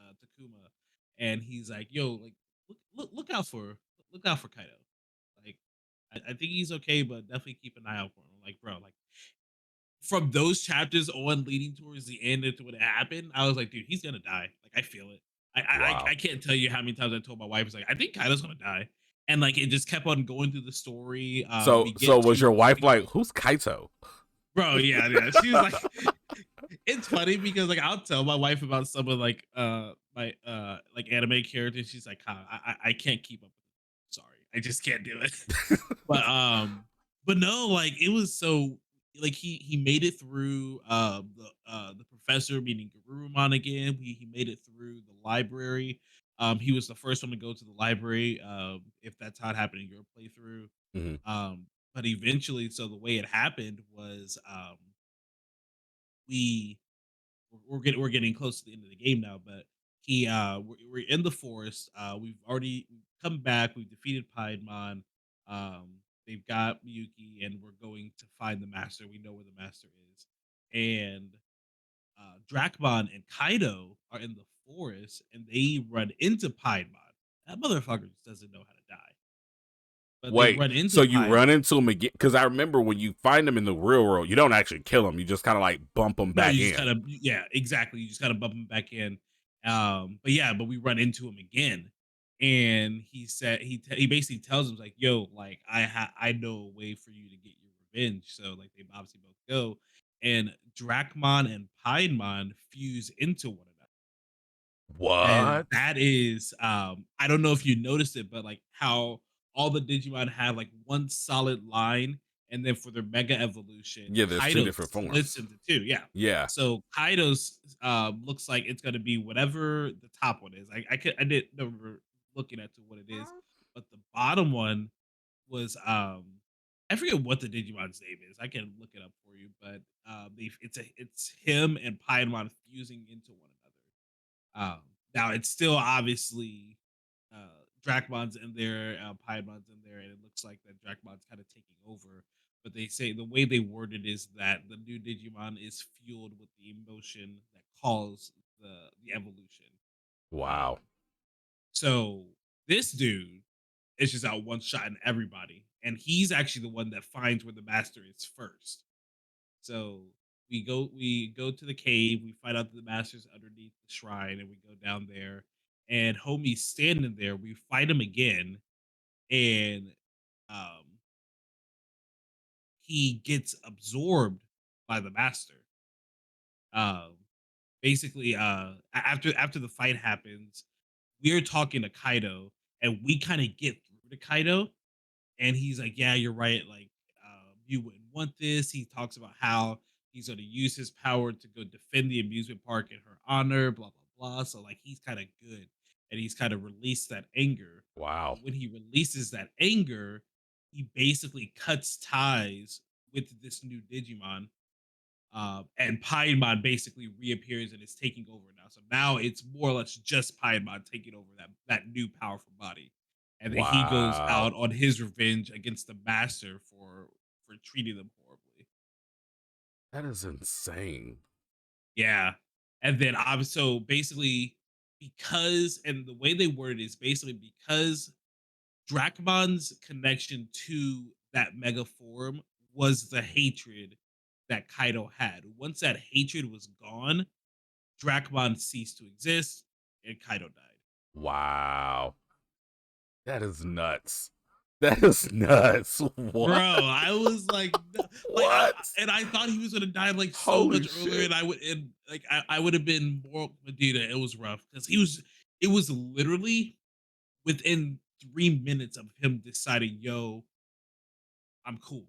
B: Takuma, and he's like, yo, like look out for Kaido. Like, I think he's okay, but definitely keep an eye out for him. I'm like, bro, like from those chapters on leading towards the end into what happened, I was like, dude, he's gonna die. Like I feel it. I
A: Wow.
B: can't tell you how many times I told my wife, it's like, I think Kaido's gonna die. And like it just kept on going through the story.
A: So
B: We
A: so
B: get
A: was
B: to
A: your wife
B: we,
A: like, who's Kaito?
B: bro, yeah, yeah. She was like, it's funny because like I'll tell my wife about some of like my like anime characters. She's like, "Kyle, I can't keep up with it. Sorry, I just can't do it." But but no, like it was so like he made it through the professor meeting Garurumon again. He made it through the library. He was the first one to go to the library. If that's how it happened in your playthrough.
A: Mhm.
B: But eventually, so the way it happened was we we're getting close to the end of the game now, but we're in the forest. We've already come back. We've defeated Piedmon. They've got Miyuki, and we're going to find the master. We know where the master is, and Drachmon and Kaido are in the forest, and they run into Piedmon. That motherfucker just doesn't know how to die, but they
A: Wait,
B: run into
A: so you
B: Piedmon.
A: run into him again? Because I remember when you find him in the real world, you don't actually kill him. You just kind of like bump him
B: No,
A: back
B: you just
A: in.
B: kind of yeah, exactly. You just kind of bump him back in. But yeah, but we run into him again, and he said he basically tells him like, "Yo, like I know a way for you to get your revenge." So like they obviously both go, and Drachmon and Piedmon fuse into one another. And
A: What?
B: that is, I don't know if you noticed it, but like how all the Digimon have like one solid line, and then for their mega evolution,
A: Yeah, there's two
B: Kaido
A: different
B: splits
A: forms.
B: into two. Yeah.
A: Yeah.
B: So Kaido's looks like it's gonna be whatever the top one is. I didn't remember looking at to what it is, but the bottom one was I forget what the Digimon's name is. I can look it up for you, but it's him and Piedmon fusing into one another. Now it's still obviously Drachmon's in there, Piemon's in there, and it looks like that Drachmon's kind of taking over. But they say the way they word it is that the new Digimon is fueled with the emotion that calls the evolution. Um,
A: Wow.
B: so this dude is just out one shot in everybody, and he's actually the one that finds where the master is first. So we go to the cave, we find out that the master's underneath the shrine, and we go down there, and homie's standing there. We fight him again, and um he gets absorbed by the master. Um basically after the fight happens, we're talking to Kaido, and we kind of get through to Kaido, and he's like, "Yeah, you're right. Like, you wouldn't want this." He talks about how he's going to use his power to go defend the amusement park in her honor, blah blah blah. So like, he's kind of good, and he's kind of released that anger.
A: Wow.
B: But when he releases that anger, he basically cuts ties with this new Digimon, and Piedmon basically reappears and is taking over now. So now it's more or less just Piedmon taking over that new powerful body, and then he goes
A: Wow.
B: out on his revenge against the master for treating them horribly.
A: That is insane.
B: Yeah, and then so basically because and the way they word it is basically because Drachmon's connection to that mega form was the hatred that Kaido had. Once that hatred was gone, Drachmon ceased to exist, and Kaido died.
A: Wow. That is nuts. That is nuts.
B: Bro,
A: What?
B: I was like, no, like,
A: What?
B: and I thought he was gonna die like so
A: Holy
B: much earlier,
A: shit.
B: and I would have been more Medina. It was rough because it was literally within 3 minutes of him deciding, yo, I'm cool.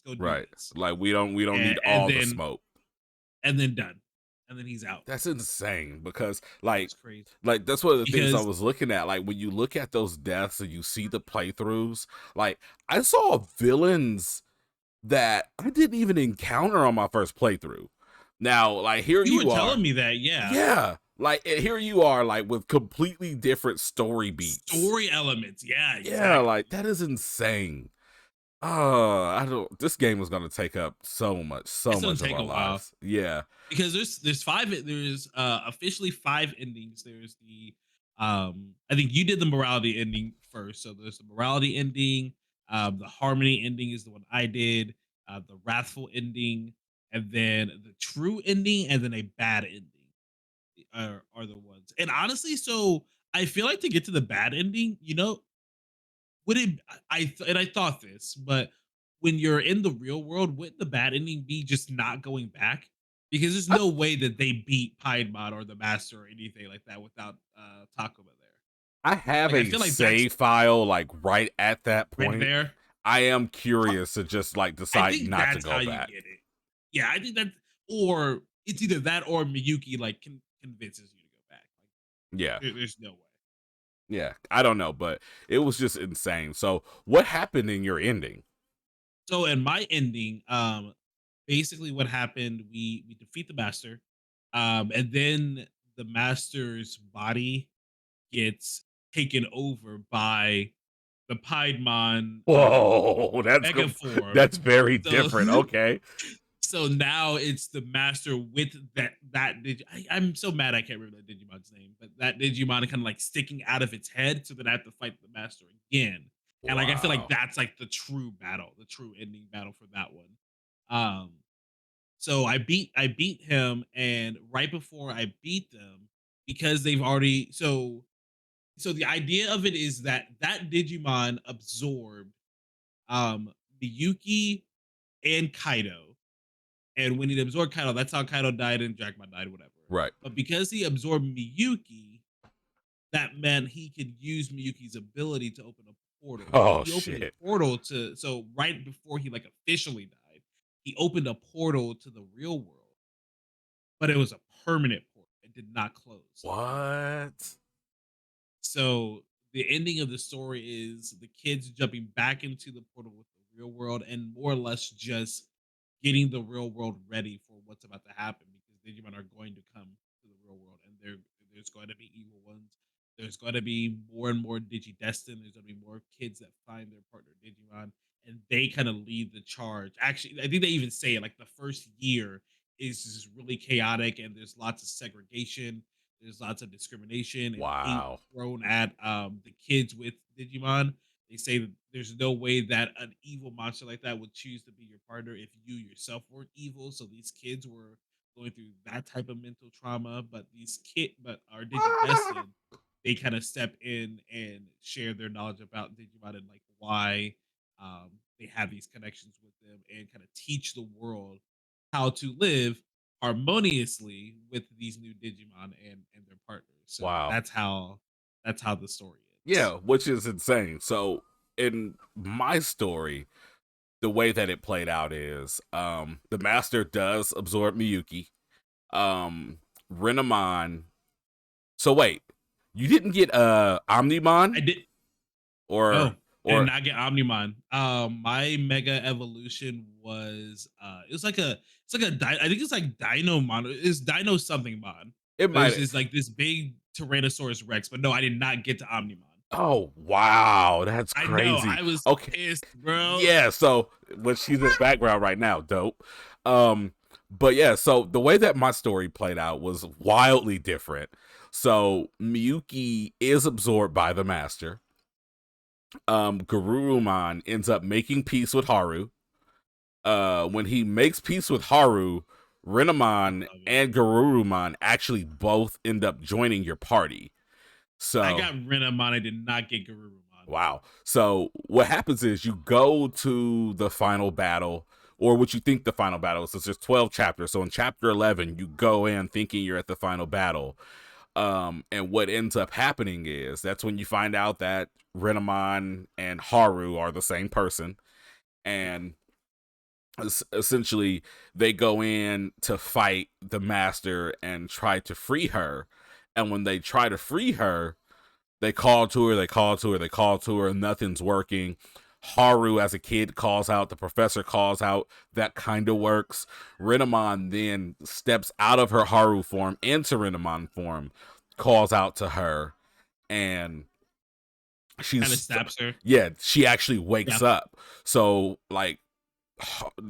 B: Let's go do
A: Right.
B: this.
A: Like we don't need
B: And
A: all the
B: then
A: smoke.
B: done. And then he's out.
A: That's insane because
B: It's crazy.
A: like that's one of the things I
B: Because
A: was looking at. Like when you look at those deaths and you see the playthroughs, like I saw villains that I didn't even encounter on my first playthrough. Now, like here
B: you were
A: you are.
B: telling me that, yeah.
A: Yeah. Like here you are like with completely different story beats.
B: Story elements. Yeah,
A: Yeah,
B: exactly.
A: like that is insane. I don't this game is gonna take up so
B: It's gonna
A: much of
B: take
A: our
B: a while.
A: lives. Yeah.
B: Because there's officially 5 endings. There's the I think you did the morality ending first. So there's the morality ending, the harmony ending is the one I did, the wrathful ending, and then the true ending, and then a bad ending are the ones. And honestly, so I feel like to get to the bad ending, would it and I thought this, but when you're in the real world, wouldn't the bad ending be just not going back? Because there's
A: I,
B: no way that they beat Piedmont or the Master or anything like that without Takuma there.
A: I have
B: Like I
A: a
B: feel like that's
A: save file like right at that
B: right
A: point.
B: there.
A: I am
B: Uh,
A: curious to just like
B: I
A: decide
B: think
A: not to
B: that's
A: go
B: how you
A: back.
B: get it. Yeah, I think that, or it's either that or Miyuki like convinces you to go back. Like
A: Yeah.
B: there's no way.
A: Yeah. I don't know, but it was just insane. So what happened in your ending?
B: So in my ending, basically what happened, we defeat the master, and then the master's body gets taken over by the Piedmon
A: Whoa,
B: mega form.
A: that's very
B: So
A: different. Okay.
B: so now it's the master with I'm so mad I can't remember that Digimon's name, but that Digimon kind of like sticking out of its head, so then I have to fight the master again. And like I feel like
A: Wow.
B: that's like the true battle, the true ending battle for that one. Um so I beat him, and right before I beat them, because they've already so the idea of it is that that Digimon absorbed um Miyuki and Kaido. And when he absorbed Kaido, that's how Kaido died and Jackman died, whatever.
A: Right.
B: But because he absorbed Miyuki, that meant he could use Miyuki's ability to open a portal. So
A: Oh
B: he opened a
A: shit.
B: portal to so right before he like officially died, he opened a portal to the real world, but it was a permanent portal. It did not close.
A: What?
B: So the ending of the story is the kids jumping back into the portal with the real world and more or less just getting the real world ready for what's about to happen, because Digimon are going to come to the real world, and there's going to be evil ones. There's going to be more and more Digidestin. There's going to be more kids that find their partner Digimon, and they kind of lead the charge. Actually, I think they even say it like the first year is just really chaotic, and there's lots of segregation, there's lots of discrimination and hate
A: Wow.
B: thrown at the kids with Digimon. They say that there's no way that an evil monster like that would choose to be your partner if you yourself weren't evil. So these kids were going through that type of mental trauma, but but our Digidestin, they kind of step in and share their knowledge about Digimon and like why they have these connections with them, and kind of teach the world how to live harmoniously with these new Digimon and their partners. So
A: Wow.
B: that's how the story ends.
A: Yeah, which is insane. So in my story, the way that it played out is the master does absorb Miyuki. Um Renamon. So wait, you didn't get
B: I
A: Omnimon
B: did
A: or
B: no, I did
A: or
B: not get Omnimon. My Mega Evolution was I think it's like Dino Mon. It's Dino something Mon.
A: it
B: But it's
A: might.
B: just like this big Tyrannosaurus Rex. But no, I did not get to Omnimon.
A: Oh wow, that's
B: I know,
A: crazy.
B: I was
A: Okay.
B: pissed, bro.
A: Yeah, so when she's in background right now, dope. Um, but yeah, so the way that my story played out was wildly different. So Miyuki is absorbed by the master. Garurumon ends up making peace with Haru. When he makes peace with Haru,
B: I
A: Renamon
B: love it.
A: and Garurumon actually both end up joining your party.
B: I
A: So
B: got Renamon. I did not get Garurumon.
A: wow. So what happens is you go to the final battle, or what you think the final battle is. So there's 12 chapters. So in chapter 11, you go in thinking you're at the final battle. And what ends up happening is that's when you find out that Renamon and Haru are the same person. and essentially they go in to fight the master and try to free her. And when they try to free her, they call to her, they call to her, they call to her, and nothing's working. Haru, as a kid, calls out. The professor calls out. That kind of works. Renamon then steps out of her Haru form into Renamon form, calls out to her, and
B: Kind of snaps her.
A: yeah, she actually wakes
B: Yeah.
A: up. So, like,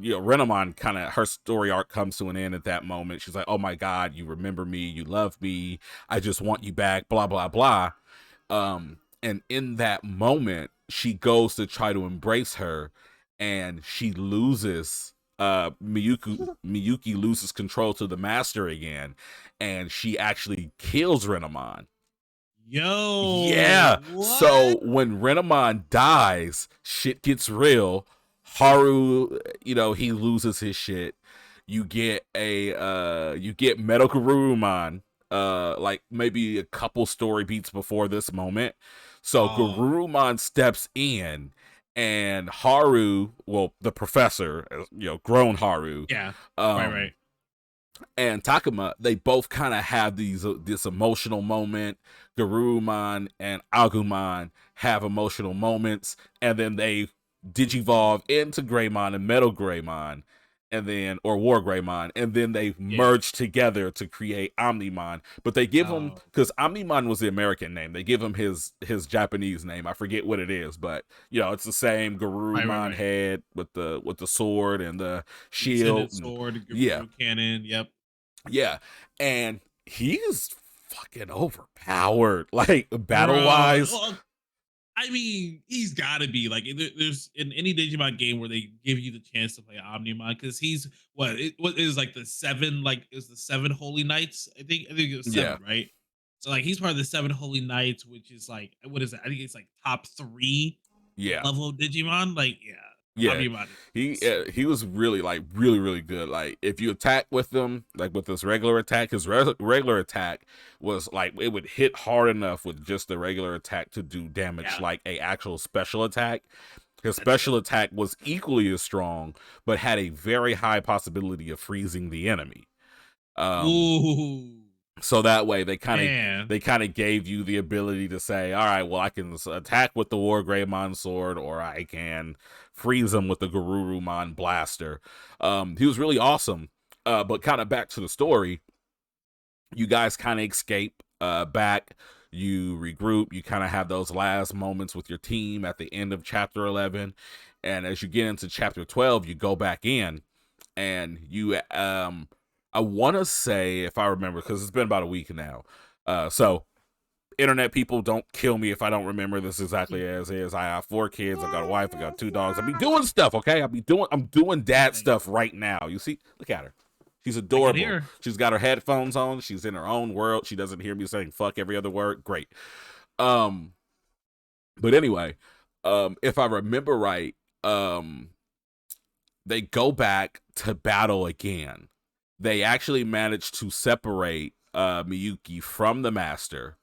A: you know, Renamon kind of, her story arc comes to an end at that moment. She's like, oh my God, you remember me, you love me, I just want you back, blah, blah, blah. And in that moment, she goes to try to embrace her, and she loses. Miyuki loses control to the master again, and she actually kills Renamon.
B: Yo,
A: Yeah.
B: what?
A: So when Renamon dies, shit gets real. Haru, you know, he loses his shit. You get Metal Garurumon, like maybe a couple story beats before this moment. So Garurumon steps in, and Haru, well, the professor, you know, grown Haru,
B: yeah, right,
A: and Takuma, they both kind of have this emotional moment. Garurumon and Agumon have emotional moments, and then they digivolve into Greymon and Metal Greymon, and then, or War Greymon, and then they merge together to create Omnimon. But they give him, because Omnimon was the American name, they give him his Japanese name. I forget what it is, but you know, it's the same Garurumon head with the sword and the shield,
B: sword,
A: yeah,
B: cannon, yep,
A: yeah, and he's fucking overpowered, like battle wise.
B: I mean, he's got to be like, there's in any Digimon game where they give you the chance to play Omnimon, because he's what is like the seven, like is the seven holy knights. I think it was seven, right? So like he's part of the seven holy knights, which is like, what is it? I think it's like top 3 level of Digimon. Like,
A: yeah, he was really, like, really good. Like, if you attack with them, like with this regular attack, his regular attack was like, it would hit hard enough with just the regular attack to do damage like a actual special attack. His special attack was equally as strong, but had a very high possibility of freezing the enemy. So that way they kind of gave you the ability to say, all right, well, I can attack with the War Greymon sword, or I can freeze him with the Garurumon blaster. He was really awesome. But kind of back to the story, you guys kind of escape back, you regroup, you kind of have those last moments with your team at the end of chapter 11, and as you get into chapter 12, you go back in, and you I want to say, if I remember, because it's been about a week now. So, internet people, don't kill me if I don't remember this exactly as is. I have 4 kids. I got a wife. I got 2 dogs. I be doing stuff, okay? I'm doing dad stuff right now. You see? Look at her. She's adorable. She's got her headphones on. She's in her own world. She doesn't hear me saying fuck every other word. Great. But anyway, if I remember right, they go back to battle again. They actually managed to separate Miyuki from the master.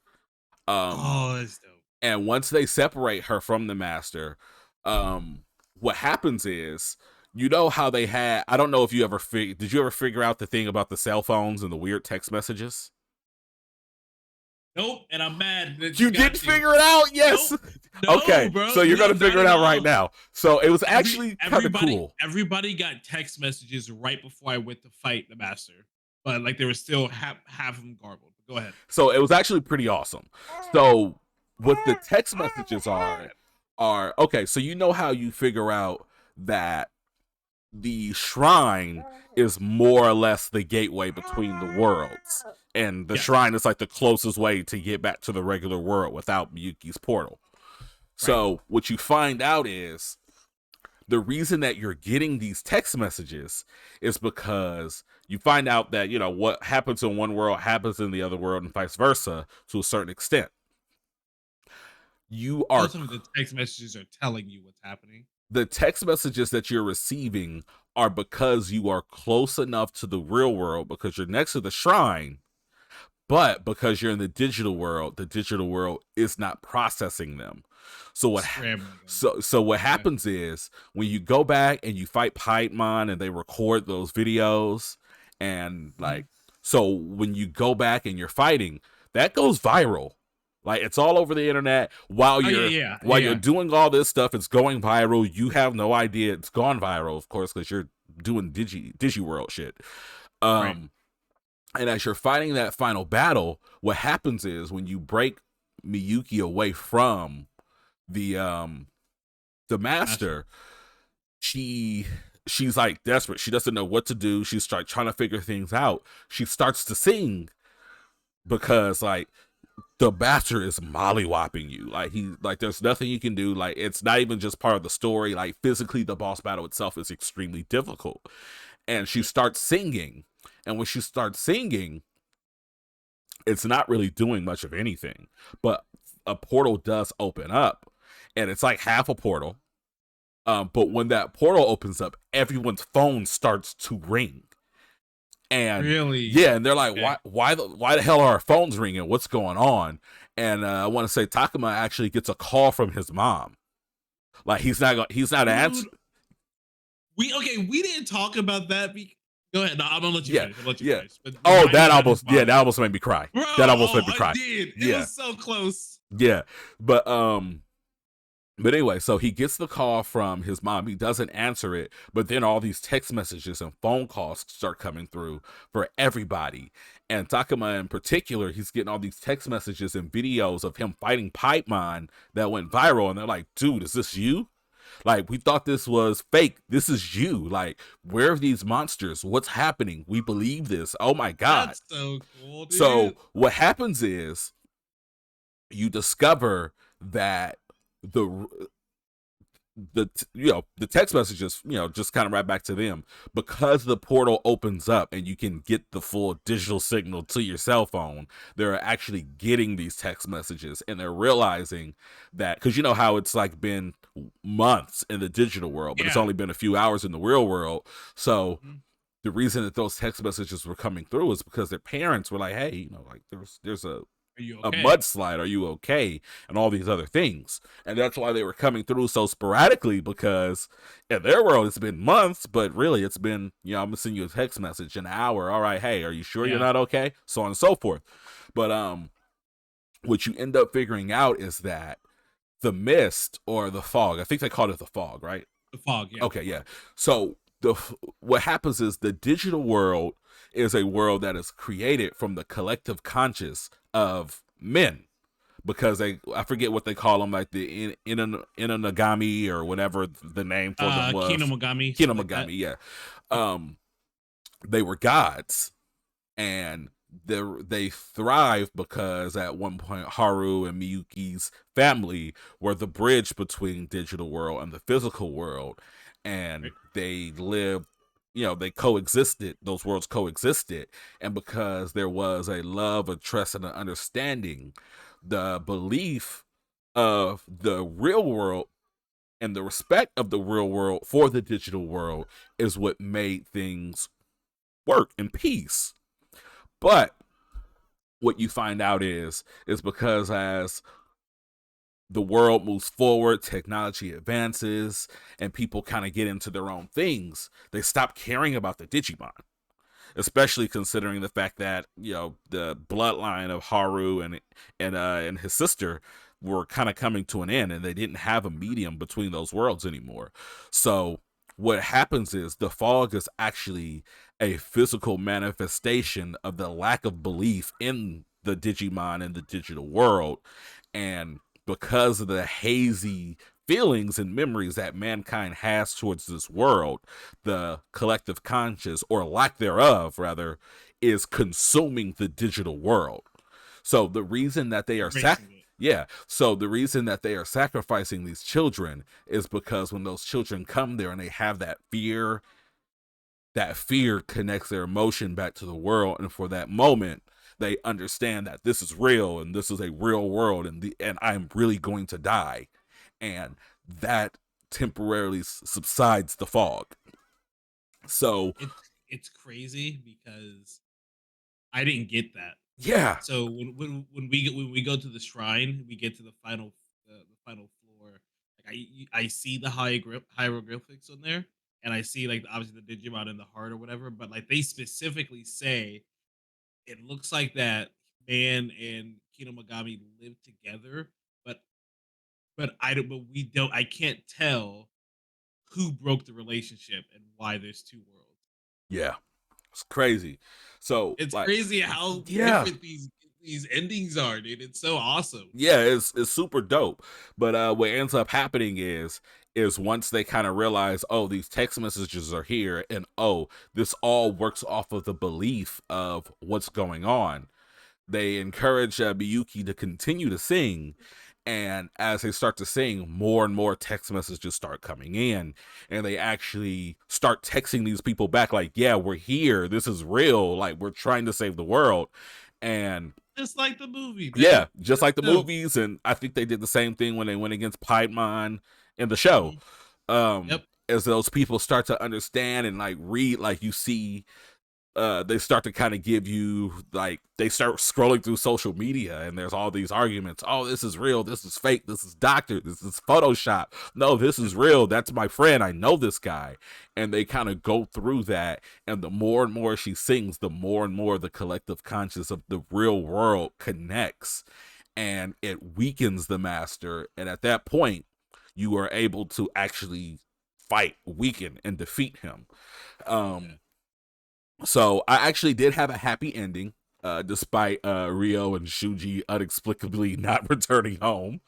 B: That's dope.
A: And once they separate her from the master, what happens is, you know how they had, I don't know if you ever did you ever figure out the thing about the cell phones and the weird text messages?
B: Nope, and I'm mad that
A: you didn't figure it out. Yes.
B: Nope.
A: Okay,
B: bro.
A: So you're gonna figure it out right now. So it was actually kind of cool.
B: Everybody got text messages right before I went to fight the master, but like they were still half of them garbled. Go ahead.
A: So it was actually pretty awesome. So what the text messages are okay. So you know how you figure out that the shrine is more or less the gateway between the worlds, and the shrine is like the closest way to get back to the regular world without Miyuki's portal. So what you find out is, the reason that you're getting these text messages is because you find out that, you know, what happens in one world happens in the other world, and vice versa to a certain extent. You are,
B: some of the text messages are telling you what's happening.
A: The text messages that you're receiving are because you are close enough to the real world, because you're next to the shrine, But because you're in the digital world is not processing them. So what
B: Scrambling them.
A: so what
B: Okay.
A: happens is when you go back and you fight Piedmon and they record those videos and like
B: Mhm.
A: so when you go back and you're fighting, that goes viral. Like it's all over the internet
B: Oh yeah, yeah,
A: while you're
B: yeah.
A: doing all this stuff, it's going viral. You have no idea it's gone viral, of course, because you're doing digi world shit.
B: Right.
A: Um and as you're fighting that final battle, what happens is when you break Miyuki away from the um the
B: Master.
A: master, she she's like desperate. She doesn't know what to do. She's like trying to figure things out. She starts to sing because like the master is mollywopping you. Like he like there's nothing you can do. Like it's not even just part of the story. Like physically the boss battle itself is extremely difficult. And she
B: Right.
A: starts singing. And when she starts singing, it's not really doing much of anything. But a portal does open up. And it's like half a portal. But when that portal opens up, everyone's phone starts to ring. And
B: Really?
A: yeah, and they're like,
B: Okay.
A: why the hell are our phones ringing? What's going on? And I want to say Takuma actually gets a call from his mom. Like he's not
B: Dude,
A: answering.
B: we didn't talk about that. Go ahead. No, I'm gonna let you
A: Yeah,
B: finish. I'm gonna let you
A: yeah.
B: finish. But
A: Oh,
B: remind me about his
A: that
B: mom.
A: almost made me cry.
B: Bro,
A: That almost
B: oh,
A: made me
B: I
A: cry.
B: did. It
A: Yeah,
B: was so close.
A: yeah. But but anyway, so he gets the call from his mom. He doesn't answer it, but then all these text messages and phone calls start coming through for everybody. And Takuma in particular, he's getting all these text messages and videos of him fighting Piedmon that went viral. And they're like, dude, is this you? Like, we thought this was fake. This is you. Like, where are these monsters? What's happening? We believe this. Oh my God.
B: That's so cool,
A: So,
B: dude.
A: what happens is you discover that the the text messages just kind of right back to them because the portal opens up and you can get the full digital signal to your cell phone. They're actually getting these text messages and they're realizing that because you know how it's like been months in the digital world but it's
B: Yeah.
A: only been a few hours in the real world. So
B: Mhm.
A: the reason that those text messages were coming through is because their parents were like, hey, like there's
B: Are you
A: a
B: okay?
A: mudslide, are you okay, and all these other things. And that's why they were coming through so sporadically, because in their world it's been months, but really it's been, I'm gonna send you a text message in an hour. All right, hey, are you sure you're
B: Yeah.
A: not okay? So on and so forth. But what you end up figuring out is that the mist or the fog, I think they called it the fog, right?
B: The fog. Yeah. The
A: Okay, yeah.
B: fog.
A: So what happens is the digital world is a world that is created from the collective conscious of men because I forget what they call them, like the Inanagami or whatever the name for them was.
B: Kinomogami, something like that.
A: Kinamagami, yeah.
B: Yep.
A: Um, they were gods, and they thrive because at one point Haru and Miyuki's family were the bridge between digital world and the physical world, and
B: Right.
A: they lived. They coexisted. Those worlds coexisted, and because there was a love, a trust, and an understanding, the belief of the real world and the respect of the real world for the digital world is what made things work in peace. But what you find out is because as the world moves forward, technology advances, and people kind of get into their own things, they stop caring about the Digimon. Especially considering the fact that the bloodline of Haru and his sister were kind of coming to an end, and they didn't have a medium between those worlds anymore. So what happens is the fog is actually a physical manifestation of the lack of belief in the Digimon and the digital world, and because of the hazy feelings and memories that mankind has towards this world, the collective conscious, or lack thereof, rather, is consuming the digital world. So the reason that they are
B: Embracing it.
A: so the reason that they are sacrificing these children is because when those children come there and they have that fear connects their emotion back to the world, and for that moment they understand that this is real and this is a real world, and I'm really going to die, and that temporarily subsides the fog. So
B: It's crazy because I didn't get that.
A: Yeah.
B: So when we go to the shrine, we get to the final floor. Like I see the hieroglyphics on there, and I see like obviously the Digimon in the heart or whatever. But like they specifically say it looks like that man and Kinomagami live together, but but we don't. I can't tell who broke the relationship and why there's two worlds.
A: Yeah. It's crazy. So
B: It's
A: like,
B: crazy how
A: yeah.
B: different these endings are, dude. It's so awesome.
A: Yeah, it's super dope. But what ends up happening is once they kind of realize, oh, these text messages are here, and oh, this all works off of the belief of what's going on. They encourage Miyuki to continue to sing, and as they start to sing, more and more text messages start coming in, and they actually start texting these people back like, "Yeah, we're here. This is real. Like we're trying to save the world." And
B: Just like the movie,
A: yeah,
B: man.
A: just
B: That's
A: like the
B: dope.
A: movies, and I think they did the same thing when they went against Piedmon in the show.
B: Mhm. Yep.
A: As those people start to understand and like read, like you see, they start to kind of give you like they start scrolling through social media, and there's all these arguments. Oh, this is real. This is fake. This is doctored. This is Photoshop. No, this is real. That's my friend. I know this guy. And they kind of go through that. And the more and more she sings, the more and more the collective conscious of the real world connects, and it weakens the master. And at that point, you are able to actually fight, weaken, and defeat him.
B: Yeah.
A: Um, so I actually did have a happy ending, despite Rio and Shuji inexplicably not returning home.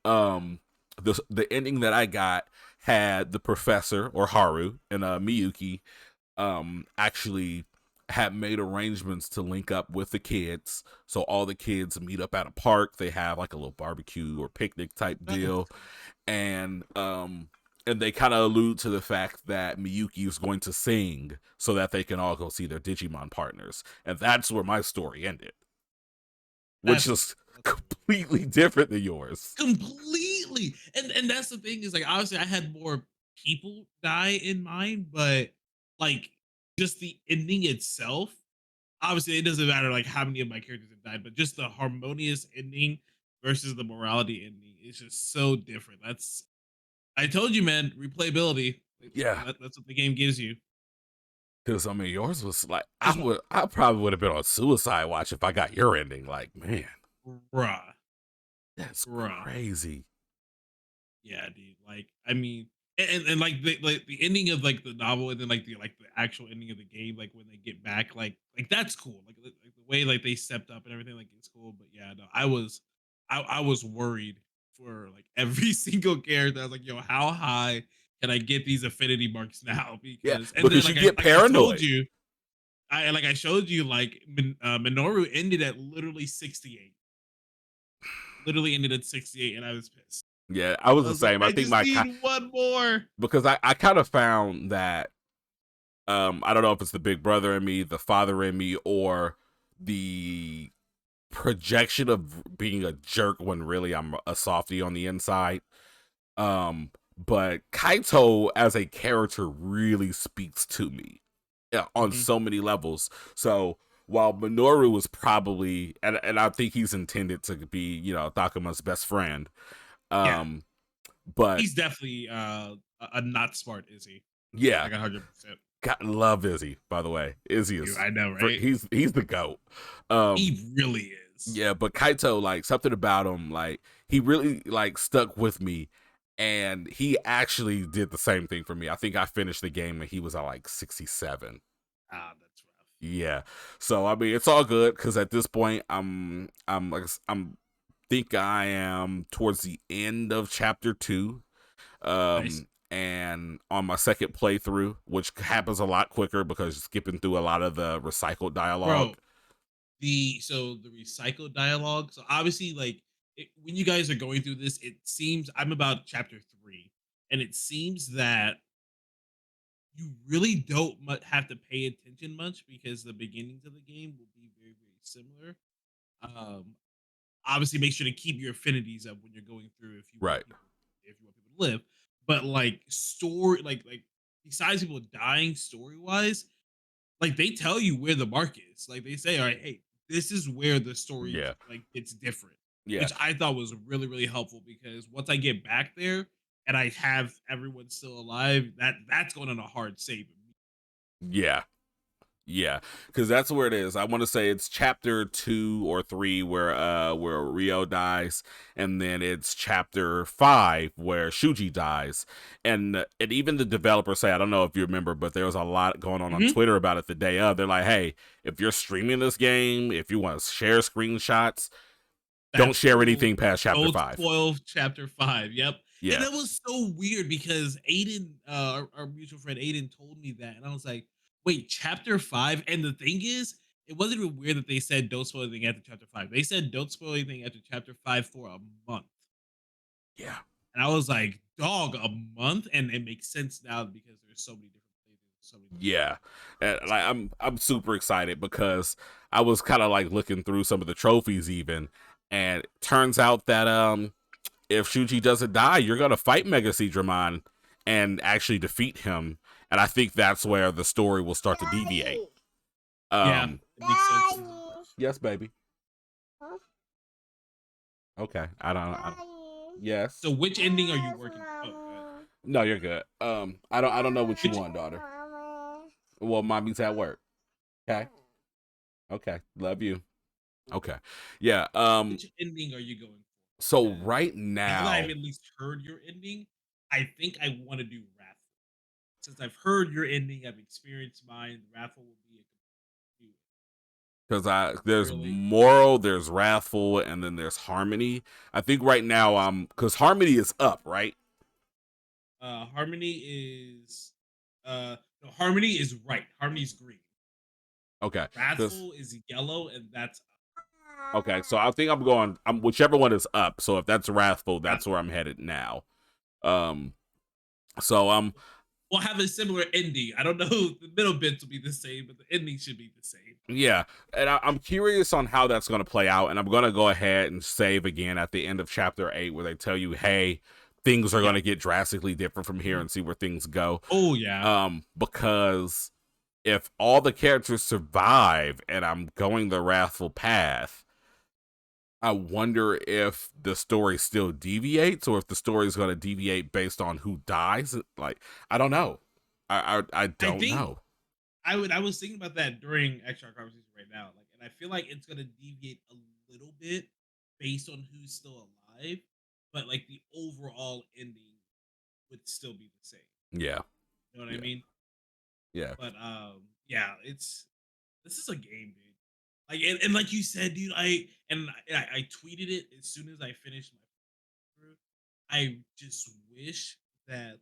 A: Um, the ending that I got had the professor or Haru and Miyuki actually had made arrangements to link up with the kids. So all the kids meet up at a park. They have like a little barbecue or picnic type
B: Oh, that's
A: deal,
B: cool.
A: and they kind of allude to the fact that Miyuki is going to sing so that they can all go see their Digimon partners, and that's where my story ended, which
B: That's
A: is
B: cool. That's cool.
A: completely different than yours.
B: Completely. And that's the thing is like obviously I had more people die in mind, but like just the ending itself, obviously it doesn't matter like how many of my characters have died, but just the harmonious ending versus the morality ending is just so different. That's I told you, man, replayability.
A: Yeah,
B: That's what the game gives you.
A: because I mean, yours was like
B: Just
A: I probably would have been on suicide watch if I got your ending. Like, man,
B: bruh,
A: that's
B: bruh.
A: crazy.
B: Yeah, dude. Like, I mean, and like the ending of like the novel, and then like the actual ending of the game, like when they get back, like that's cool. Like the way like they stepped up and everything, like it's cool. But yeah, no, I was worried for like every single character. I was like, yo, how high can I get these affinity marks now?
A: Yeah,
B: Because and then
A: because you get
B: like I told
A: paranoid.
B: you, I showed you like Minoru ended at literally 68. Literally ended at 68, and I was pissed.
A: Yeah, I was
B: I
A: the
B: was like,
A: same. I
B: I
A: think
B: just need one more.
A: because I kind of found that I don't know if it's the big brother in me, the father in me, or the projection of being a jerk when really I'm a softie on the inside. But Kaito as a character really speaks to me, yeah, on
B: Mhm.
A: so many levels. So while Minoru was probably, and I think he's intended to be, Takuma's best friend.
B: Yeah,
A: Um, but
B: he's definitely a not smart Izzy,
A: yeah,
B: like 100%.
A: God, love Izzy. By the way, Izzy
B: Dude,
A: is
B: I know, right?
A: he's the goat. Um,
B: He really is.
A: yeah, but Kaito, like something about him, like he really like stuck with me, and he actually did the same thing for me. I think I finished the game and he was at like 67.
B: Ah, that's rough.
A: Yeah, so I mean it's all good because at this point I'm think I am towards the end of chapter 2.
B: Nice,
A: And on my second playthrough, which happens a lot quicker because you're skipping through a lot of the recycled dialogue.
B: bro. The recycled dialogue. So obviously, like when you guys are going through this, it seems I'm about chapter 3, and it seems that you really don't have to pay attention much because the beginnings of the game will be very very similar. Um, Obviously make sure to keep your affinities up when you're going through
A: Right.
B: if you want people to live. But like story like besides people dying story wise, like they tell you where the mark is. Like they say, all right, hey, this is where the story
A: Yeah.
B: like gets different,
A: Yeah.
B: which I thought was really really helpful because once I get back there and I have everyone still alive, that's going on a hard save.
A: Yeah. Yeah, because that's where it is. I want to say it's chapter 2 or 3 where Rio dies, and then it's chapter 5 where Shuji dies, and even the developers say, I don't know if you remember, but there was a lot going on
B: Mhm.
A: Twitter about it the day of. They're like, hey, if you're streaming this game, if you want to share screenshots, don't
B: That's
A: share
B: cool.
A: anything past chapter
B: Don't
A: 5.
B: spoil chapter 5. Yep. And
A: Yeah,
B: that was so weird because Aiden, our mutual friend Aiden told me that. And I was like, wait, chapter 5? And the thing is, it wasn't even weird that they said don't spoil anything after chapter 5. They said don't spoil anything after chapter 5 for a month.
A: yeah.
B: And I was like, dog, a month? And it makes sense now because there's so many different playthroughs, so many different
A: Yeah, and like
B: stuff.
A: I'm super excited because I was kind of like looking through some of the trophies even, and it turns out that if Shuji doesn't die, you're gonna fight Mega Seadramon and actually defeat him, and I think that's where the story will start to deviate.
B: Yeah,
A: Um,
B: it makes sense.
A: yes, baby. Okay, I don't. Yes.
B: So which ending are you working? Oh, God.
A: No, you're good. I don't know what you
B: Which
A: want, daughter. Well, mommy's at work. Okay. Okay. Love you. Okay. Yeah.
B: which ending are you going for?
A: So
B: Because
A: right
B: now that I've
A: now,
B: at least heard your ending, I think I want to do Wrathful. Since I've heard your ending, I've experienced mine. Wrathful will be a complete
A: because there's
B: really.
A: moral, there's wrathful, and then there's harmony. I think right now because harmony is up, right?
B: Harmony is no, Harmony is right. Harmony is green.
A: Okay. Because
B: Wrathful is yellow, and that's
A: okay, so I think I'm going. I'm whichever one is up. So if that's wrathful, that's where
B: Wrathful.
A: I'm headed now. Um. So I'm
B: We'll have a similar ending. I don't know. The middle bits will be the same, but the ending should be the same.
A: yeah, and I'm curious on how that's going to play out, and I'm going to go ahead and save again at the end of chapter 8, where they tell you, hey, things are going
B: Yeah.
A: to get drastically different from here, and see where things go.
B: Oh yeah.
A: Because if all the characters survive, and I'm going the wrathful path, I wonder if the story still deviates, or if the story is going to deviate based on who dies. Like, I don't know. I
B: I
A: don't
B: think
A: know.
B: I was thinking about that during extra conversation right now, like, and I feel like it's gonna deviate a little bit based on who's still alive, but like the overall ending would still be the same.
A: Yeah,
B: You know what I
A: yeah,
B: mean?
A: yeah.
B: But yeah, it's this is a game, dude. Like and like you said, dude, I tweeted it as soon as I finished my playthrough. I just wish that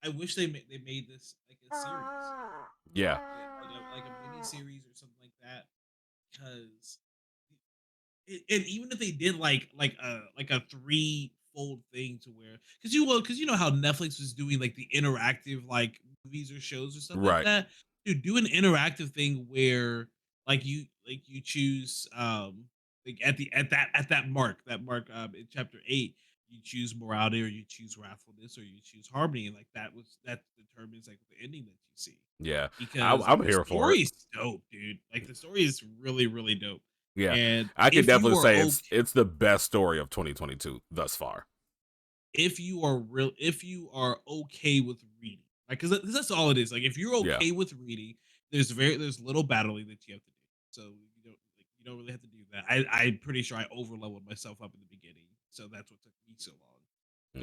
B: I wish they made this like a series,
A: Yeah,
B: like a mini series or something like that. Because and even if they did like a three fold thing to where because you know how Netflix was doing like the interactive like movies or shows or stuff like
A: right,
B: that, dude, do an interactive thing where you choose like at that mark in chapter 8 you choose morality or you choose wrathfulness or you choose harmony, and like that determines like the ending that you see,
A: yeah.
B: because
A: I'm
B: like the
A: here for it.
B: story is dope, dude. Like the story is really really dope.
A: Yeah,
B: And
A: I can definitely say it's the best story of 2022 thus far.
B: if you are okay with reading, like because that's all it is. Like if you're
A: Yeah,
B: okay with reading, there's little battling that you have to do. So you don't really have to do that. I'm pretty sure I over leveled myself up in the beginning, so that's what took me so long.
A: yeah.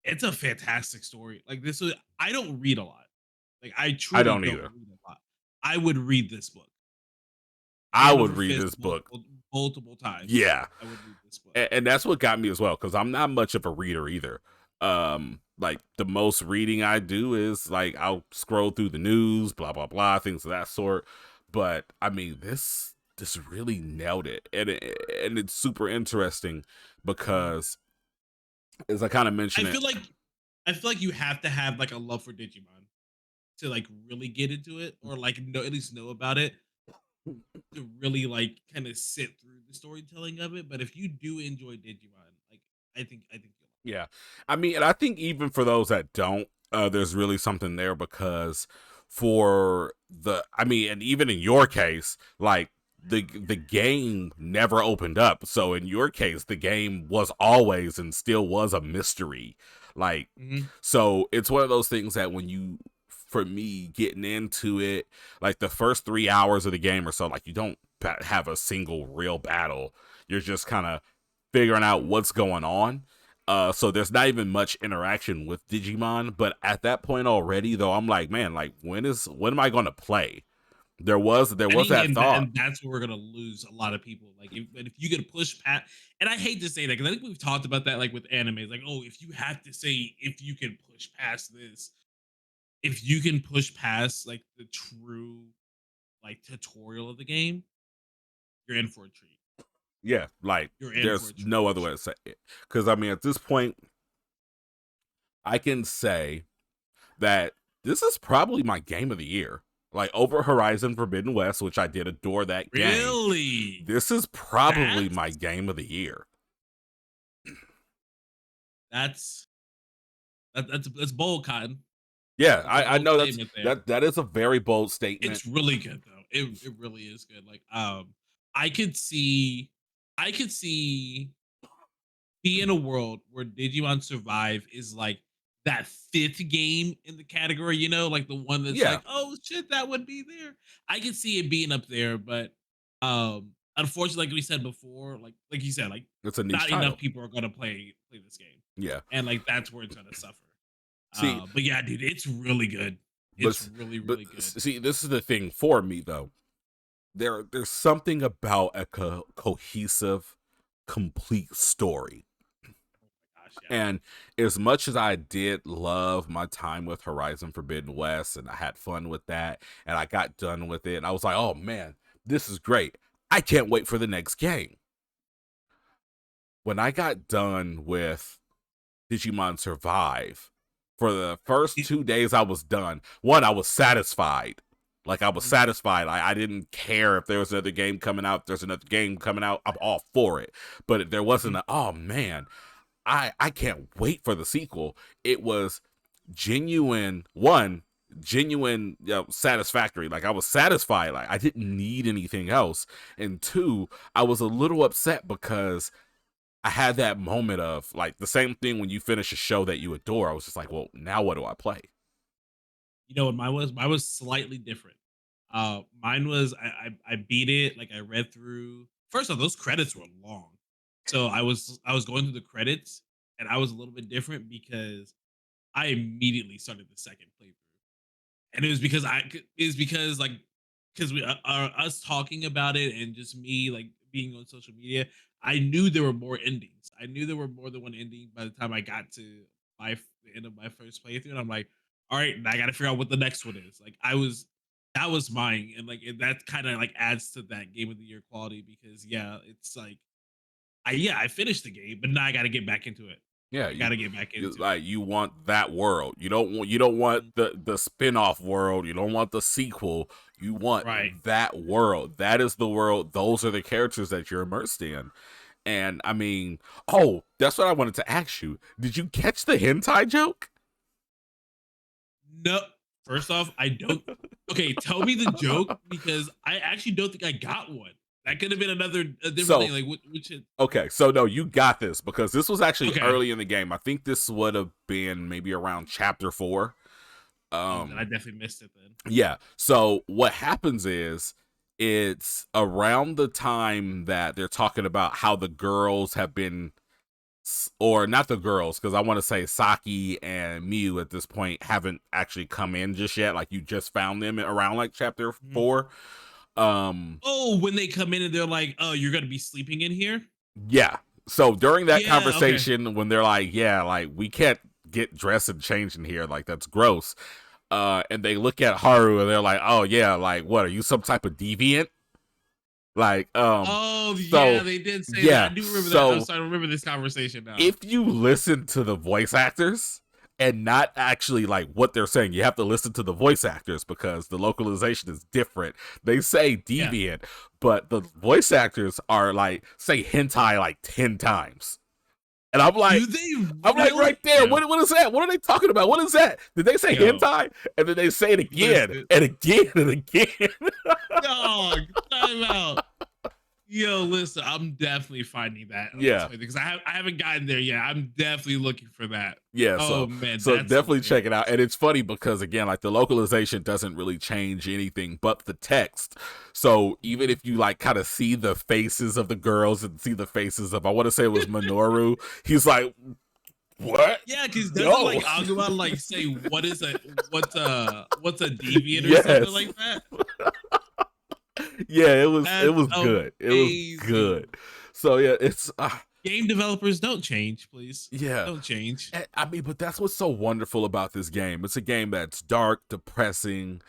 B: But it's a fantastic story. Like this was I don't read a lot. Like I
A: I
B: truly
A: don't
B: don't
A: either.
B: read a lot. I would read this book
A: I
B: hand
A: would
B: over
A: read
B: fist
A: this book.
B: multiple times.
A: Yeah,
B: I would read this book.
A: and that's what got me as well, because I'm not much of a reader either. Like the most reading I do is like I'll scroll through the news, blah blah blah, things of that sort. But I mean, this really nailed it, and it's super interesting
B: Mhm.
A: because, as I kind of
B: I
A: mentioned it,
B: feel like I feel like you have to have like a love for Digimon to like really get into it, or like know at least know about it to really like kind of sit through the storytelling of it. But if you do enjoy Digimon, like I think you'll.
A: yeah. I mean, and I think even for those that don't, there's really something there because for I mean, and even in your case, like the game never opened up. So in your case, the game was always and still was a mystery. Like,
B: Mhm.
A: so it's one of those things that when you, for me, getting into it, like the first 3 hours of the game or so, like you don't have a single real battle. You're just kind of figuring out what's going on. So there's not even much interaction with Digimon, but at that point already, though, I'm like, man, like when am I going to play? There was
B: I think,
A: that thought.
B: and that's where we're gonna lose a lot of people. Like, if you get push past, and I hate to say that because I think we've talked about that, like with anime, like, oh, if you have to say if you can push past this, if you can push past like the true like tutorial of the game, you're in for a treat.
A: Yeah, like
B: You're in for
A: there's
B: a treat
A: no
B: for
A: other way
B: sure.
A: to say it. Because I mean, at this point, I can say that this is probably my game of the year. Like over Horizon Forbidden West, which I did adore that game.
B: Really?
A: This is probably
B: That's
A: my game of the year.
B: that's that's bold, Cotton.
A: Yeah,
B: That's a
A: I
B: bold
A: know
B: statement there.
A: that is a very bold statement.
B: It's really good though. It really is good. Like I could see I could see be in a world where Digimon Survive is like that fifth game in the category, you know, like the one that's
A: Yeah,
B: like, oh shit, that would be there. I could see it being up there, but unfortunately, like we said before, like you said, like
A: it's a niche
B: not enough
A: title.
B: people are gonna play this game.
A: Yeah.
B: And like that's where it's gonna suffer.
A: See,
B: But yeah, dude, it's really good. It's
A: but
B: really, really good.
A: see, this is the thing for me though. There's something about a cohesive, complete story.
B: Oh my gosh, yeah.
A: And as much as I did love my time with Horizon Forbidden West and I had fun with that and I got done with it and I was like, oh man, this is great. I can't wait for the next game. When I got done with Digimon Survive, for the first
B: It,
A: 2 days I was done. One, I was satisfied. Like I was
B: mhm,
A: satisfied. I didn't care if there was another game coming out. If there's another game coming out, I'm all for it. But there wasn't
B: mhm.
A: oh man, I can't wait for the sequel. It was genuine, satisfactory. Like I was satisfied. Like I didn't need anything else. And two, I was a little upset because I had that moment of like the same thing when you finish a show that you adore. I was just like, well, now what do I play?
B: You know what mine was? Mine was slightly different. Mine was I beat it. Like I read through. First off, those credits were long, so I was going through the credits, and I was a little bit different because I immediately started the second playthrough. And it was because like because we are us talking about it and just me like being on social media. I knew there were more endings. I knew there were more than one ending by the time I got to the end of my first playthrough, and I'm like, all right, now I got to figure out what the next one is. Like that was mine, and like that kind of like adds to that game of the year quality because yeah, it's like I finished the game, but now I got to get back into it.
A: Yeah,
B: I got to get back into it.
A: like you want that world. You don't want
B: Mhm.
A: the spin-off world. You don't want the sequel. You want
B: Right.
A: that world. That is the world. Those are the characters that you're immersed in. And I mean, oh, that's what I wanted to ask you. Did you catch the hentai joke?
B: No, first off, I don't. Okay, tell me the joke because I actually don't think I got one. That could have been a different thing.
A: So,
B: Like which is
A: okay, so no, you got this because this was actually
B: okay.
A: early in the game. I think this would have been maybe around chapter 4.
B: Oh, then I
A: Um
B: definitely missed it then.
A: yeah. So what happens is it's around the time that they're talking about how the girls have been or not the girls because I want to say Saki and Miu at this point haven't actually come in just yet. Like you just found them around like chapter
B: Mhm.
A: 4. Um
B: Oh, when they come in and they're like, "Oh, you're gonna be sleeping in here."
A: yeah. So during that
B: Yeah. Okay.
A: conversation when they're like, yeah, like we can't get dressed and change in here, like that's gross. And they look at Haru and they're like, oh yeah, like what are you some type of deviant? Like
B: Oh yeah,
A: so
B: they did say that. I
A: yeah,
B: do remember that. I'm
A: so
B: starting to remember this conversation now.
A: if you listen to the voice actors and not actually like what they're saying, you have to listen to the voice actors because the localization is different. They say
B: Yeah.
A: deviant, but the voice actors are like say hentai like 10 times. And I'm like,
B: Do they
A: right
B: really?
A: there. What is that? What are they talking about? What is that? Did they say
B: Yo,
A: hentai? And then they say it again
B: listen,
A: and again and again.
B: dog, time out. Yo, listen, I'm definitely finding that on this
A: Yeah.
B: way because I haven't gotten there yet. I'm definitely looking for that.
A: Yeah,
B: Oh man,
A: so
B: that's
A: definitely check it
B: hilarious.
A: out. And it's funny because again, like the localization doesn't really change anything but the text. So even
B: Mhm.
A: if you like kind of see the faces of the girls and see the faces of, I want to say it was Minoru, he's like, what?
B: Yeah, because doesn't
A: No.
B: like Agumon like say what's a deviant or something
A: Yes.
B: like that?
A: Yeah, it
B: That's
A: was good. It was good.
B: amazing.
A: So yeah, it's
B: Game developers, don't change, please.
A: yeah.
B: Don't change.
A: I mean, but that's what's so wonderful about this game. It's a game that's dark, depressing.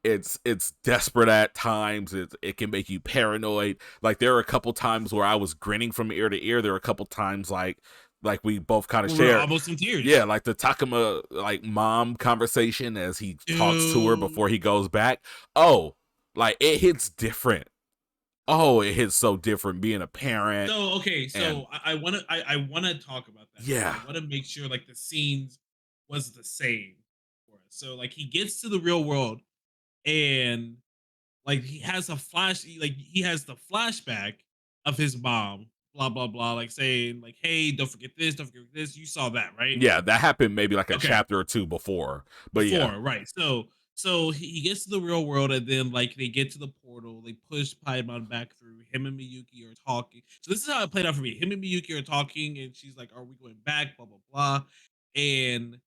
A: It's desperate at times. It can make you paranoid. Like there are a couple times where I was grinning from ear to ear. There are a couple times like we both kind of
B: We're
A: shared.
B: almost in
A: Yeah,
B: tears.
A: like the Takuma like mom conversation as he talks to her
B: Dude.
A: before he goes back. Oh, like it hits different. Oh, it hits so different being a parent
B: So okay,
A: and
B: so I wanna talk about that because
A: yeah,
B: I wanna make sure like the scenes was the same for us. So like he gets to the real world and like he has a he has the flashback of his mom, blah blah blah, like saying like, "Hey, don't forget this, don't forget this." You saw that, right?
A: yeah, that happened maybe like a
B: Okay,
A: chapter or two before. But yeah,
B: before, right? So he gets to the real world, and then like they get to the portal, they push Paimon back through. Him and Miyuki are talking. So this is how it played out for me. Him and Miyuki are talking, and she's like, "Are we going back?" Blah blah blah. And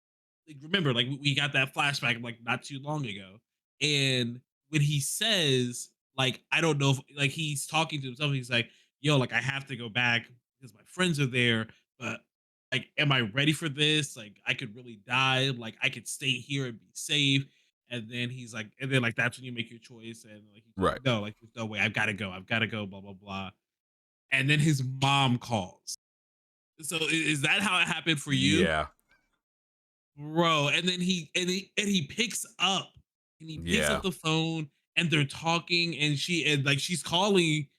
B: like, remember, like we got that flashback like not too long ago, and when he says like, "I don't know," if, like he's talking to himself, he's like, "Yo, like I have to go back because my friends are there, but like, am I ready for this? Like, I could really die. Like, I could stay here and be safe." And then he's like, and then like that's when you make your choice, and like he's like,
A: right.
B: "No, like there's no way. I've gotta go." Blah blah blah. And then his mom calls. So is that how it happened for you?
A: Yeah.
B: Bro, and then he picks up and he picks
A: Yeah.
B: up the phone and they're talking and she's calling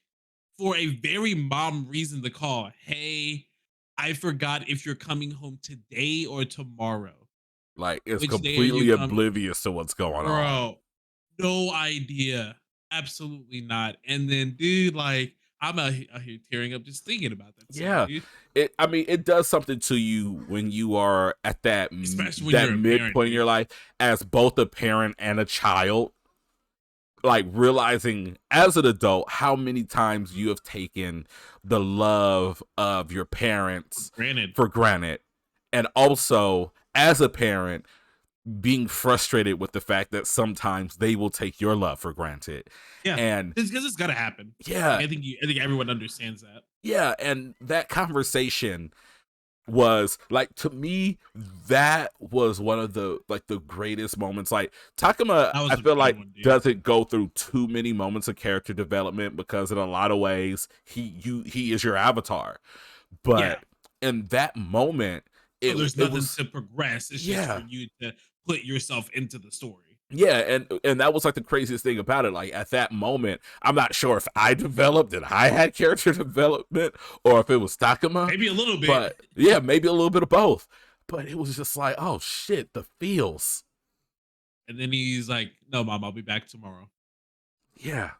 B: for a very mom reason to call. "Hey, I forgot if you're coming home today or tomorrow.
A: Like it's
B: Which day are you
A: completely
B: coming?"
A: oblivious to what's going on.
B: Bro, no idea. Absolutely not. And then, dude, like I'm out here tearing up just thinking about that scene,
A: Yeah.
B: dude.
A: I mean, it does something to you when you are at
B: Especially when
A: that
B: you're a parent,
A: midpoint in
B: dude.
A: your life as both a parent and a child, like realizing as an adult how many times you have taken the love of your parents
B: Granted.
A: for granted, and also as a parent being frustrated with the fact that sometimes they will take your love for granted.
B: Yeah.
A: And
B: Because it's gotta happen. Like
A: yeah,
B: I think everyone understands that.
A: yeah, and that conversation was like, to me, that was one of the like the greatest moments. Like Takuma,
B: That
A: I
B: was a
A: feel
B: good
A: like
B: one, dude.
A: doesn't go through too many moments of character development because in a lot of ways he is your avatar.
B: Yeah.
A: But in that moment,
B: So there's
A: it
B: nothing
A: was
B: to progress. It's just for
A: yeah.
B: you to put yourself into the story.
A: Yeah, and that was like the craziest thing about it. Like at that moment, I'm not sure if I developed and I had character development or if it was Takuma,
B: Maybe a little bit.
A: but yeah, maybe a little bit of both. But it was just like, oh shit, the feels.
B: And then he's like, "No, mom, I'll be back tomorrow."
A: Yeah.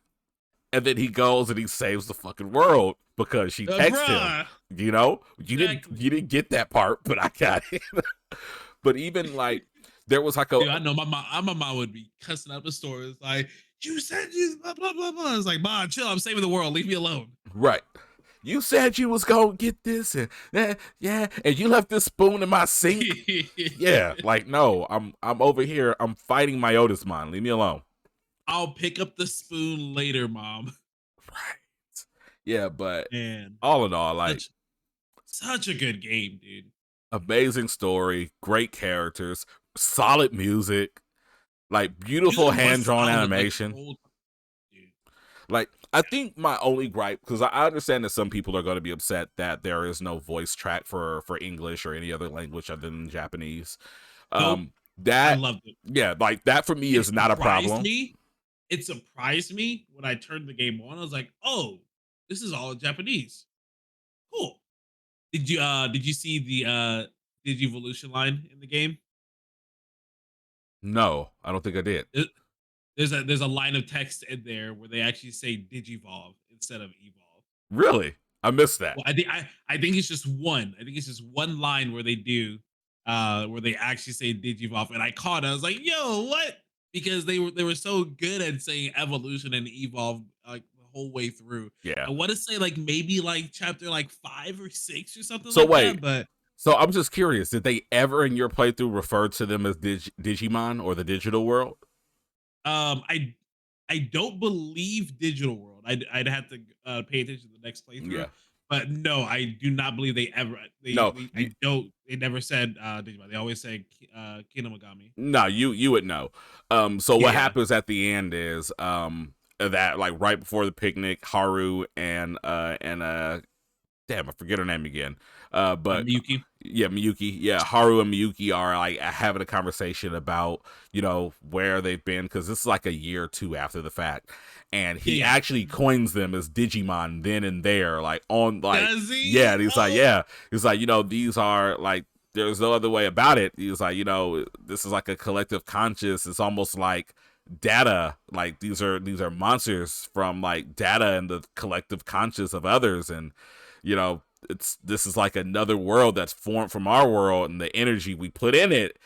A: And then he goes and he saves the fucking world because she texts him.
B: Bruh.
A: You know,
B: Exactly.
A: you didn't get that part, but I got it. But even like there was like a
B: Dude, I know my mom would be cussing up a story. It's like, "You said you blah blah blah blah." It's like, "Mom, chill. I'm saving the world. Leave me alone."
A: right. You said you was gonna get this, and yeah, and you left this spoon in my sink. Yeah, like no, I'm over here. I'm fighting my Otis mind. Leave me alone.
B: "I'll pick up the spoon later, mom."
A: Right. Yeah, but
B: Man,
A: all in all, like
B: such such a good game, dude.
A: amazing story, great characters, solid music, like beautiful
B: Music
A: hand
B: was
A: drawn
B: solid like the
A: animation.
B: whole time, dude.
A: Like I think my only gripe, because I understand that some people are going to be upset that there is no voice track for English or any other language other than Japanese.
B: Nope, I
A: That
B: loved it.
A: yeah, like that for me
B: It
A: is not a
B: surprised
A: problem.
B: me. It surprised me when I turned the game on. I was like, "Oh, this is all in Japanese. Cool." Did you see the Digivolution line in the game?
A: No, I don't think I did.
B: There- there's a line of text in there where they actually say Digivolve instead of Evolve.
A: Really? I missed that.
B: Well, I think it's just one. I think it's just one line where they do where they actually say Digivolve, and I caught it. I was like, "Yo, what?" Because they were so good at saying evolution and evolve like the whole way through.
A: Yeah.
B: I want to say like maybe like chapter like 5 or 6 or something
A: So
B: like that,
A: wait.
B: but
A: So I'm just curious. Did they ever in your playthrough refer to them as Digimon or the digital world?
B: um, I I don't believe Digital World. I'd have to pay attention to the next playthrough.
A: Yeah.
B: But no, I do not believe they ever.
A: No.
B: I don't. They never said Digimon. They always say Kinamagami.
A: No, you would know. So
B: Yeah,
A: what
B: yeah.
A: happens at the end is that like right before the picnic, Haru and damn, I forget her name again. But
B: Miyuki.
A: yeah, Miyuki. Yeah, Haru and Miyuki are like having a conversation about where they've been because this is like a year or two after the fact, and
B: Yeah,
A: he
B: yeah.
A: actually coins them as Digimon then and there, like on like
B: Does
A: yeah,
B: he?
A: and he's like
B: Oh,
A: yeah, he's like these are like there's no other way about it. He was like this is like a collective conscious. It's almost like data like these are monsters from like data and the collective conscious of others and this is like another world that's formed from our world and the energy we put in it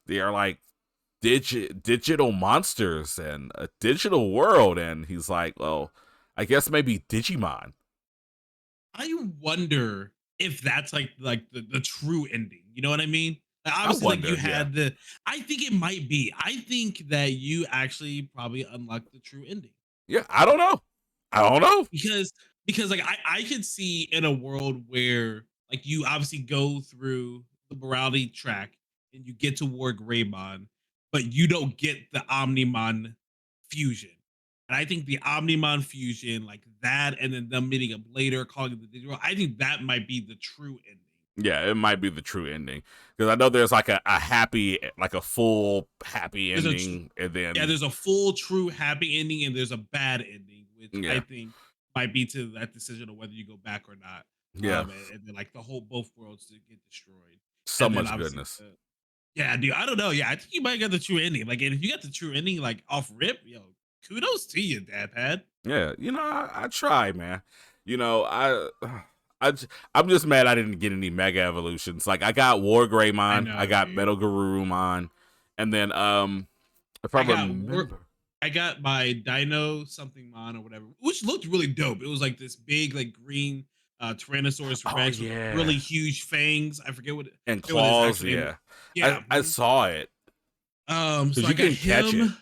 A: they are like digital monsters and a digital world and he's like well I guess maybe Digimon.
B: I wonder if that's like the true ending. You know what I mean? Like,
A: I
B: obviously, like you
A: wonder, yeah.
B: had the. I think it might be. I think that you actually probably unlocked the true ending.
A: Yeah, I don't know.
B: because like I could see in a world where like you obviously go through the morality track and you get to War Greymon, but you don't get the Omnimon fusion. And I think the Omnimon fusion, like that, and then them meeting up later, calling it the digital, I think that might be the true ending.
A: Yeah, it might be the true ending because I know there's like a happy like a full happy
B: There's a
A: ending and
B: Yeah,
A: then
B: there's a full true happy ending and there's a bad ending, which I
A: yeah,
B: think might be to that decision of whether you go back or not.
A: yeah,
B: And then like the whole both worlds to get destroyed,
A: so
B: and then
A: much
B: obviously,
A: goodness.
B: yeah, dude, I don't know, yeah, I think you might get the true ending. Like, and if you got the true ending, like off rip, yo, kudos to you, Dad Pad.
A: Yeah, I try, man. You know, I'm just mad I didn't get any Mega Evolutions. Like I got War
B: I
A: Greymon, I
B: know,
A: got
B: dude.
A: Metal Garurumon, and then if I
B: I got war.
A: remember,
B: I got my Dino something mon or whatever, which looked really dope. It was like this big, like green Tyrannosaurus
A: oh
B: Rex with like really
A: yeah,
B: huge fangs.
A: and
B: Forget what his
A: claws,
B: actual name is.
A: yeah, I
B: Yeah.
A: I saw it
B: So
A: because
B: I
A: you
B: got
A: can catch it.
B: him.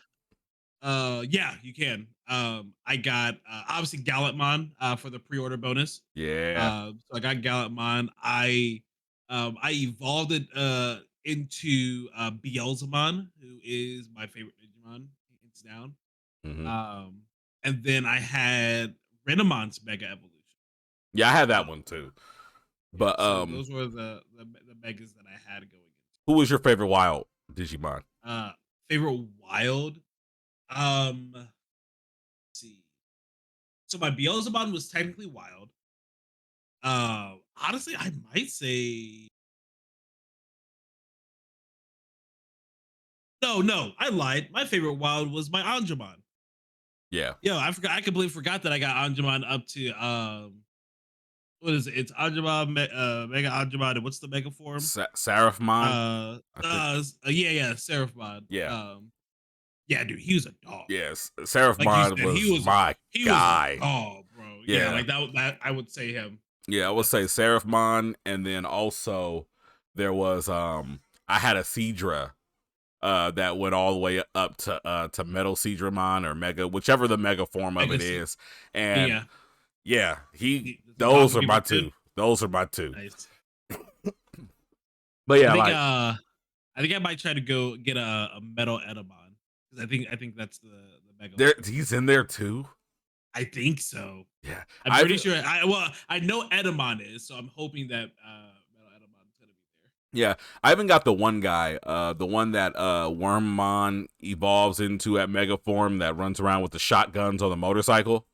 B: Yeah, you can. I got obviously Gallantmon for the pre-order bonus.
A: Yeah,
B: So I got Gallantmon. I evolved it into Beelzemon, who is my favorite Digimon, hands down.
A: hmm
B: Um, and then I had Renamon's Mega Evolution.
A: yeah, I had that
B: Uh,
A: one too.
B: yeah,
A: But
B: so those were the megas that I had going
A: who was your favorite wild Digimon?
B: into. Favorite wild. Let's see. So my Beelzebub was technically wild. Honestly, I might say no, no, I lied. My favorite wild was my Anjumon.
A: Yeah,
B: Yo, I forgot. I completely forgot that I got Anjumon up to what is it? It's Anjumon, Mega Anjumon, and what's the mega form?
A: Seraphmon, I think.
B: Yeah, yeah, Seraphmon.
A: Yeah,
B: Yeah, dude, he was a dog.
A: yes,
B: Like you
A: Seraphmon
B: said,
A: was my
B: he was a
A: guy.
B: dog, bro. Yeah,
A: Yeah,
B: like that I would say him.
A: yeah, I would say
B: That's
A: Seraphmon, and then also there was I had a Seadra that went all the way up to Metal Seadramon or Mega, whichever the Mega form of
B: Mega
A: it
B: C.
A: is, and
B: Yeah,
A: yeah,
B: the dog
A: those
B: you
A: are
B: give
A: my
B: up to.
A: two. Those are my two.
B: Nice.
A: But
B: I
A: yeah,
B: think
A: like
B: uh I think I might try to go get a metal Edamon because I think that's the mega
A: there,
B: form.
A: he's in there too.
B: I think so.
A: Yeah,
B: I'm
A: I've
B: pretty sure. I know Edamon is, so I'm hoping that metal Edamon is gonna be there.
A: yeah, I even got the one guy, the one that Wormmon evolves into at Mega form that runs around with the shotguns on the motorcycle.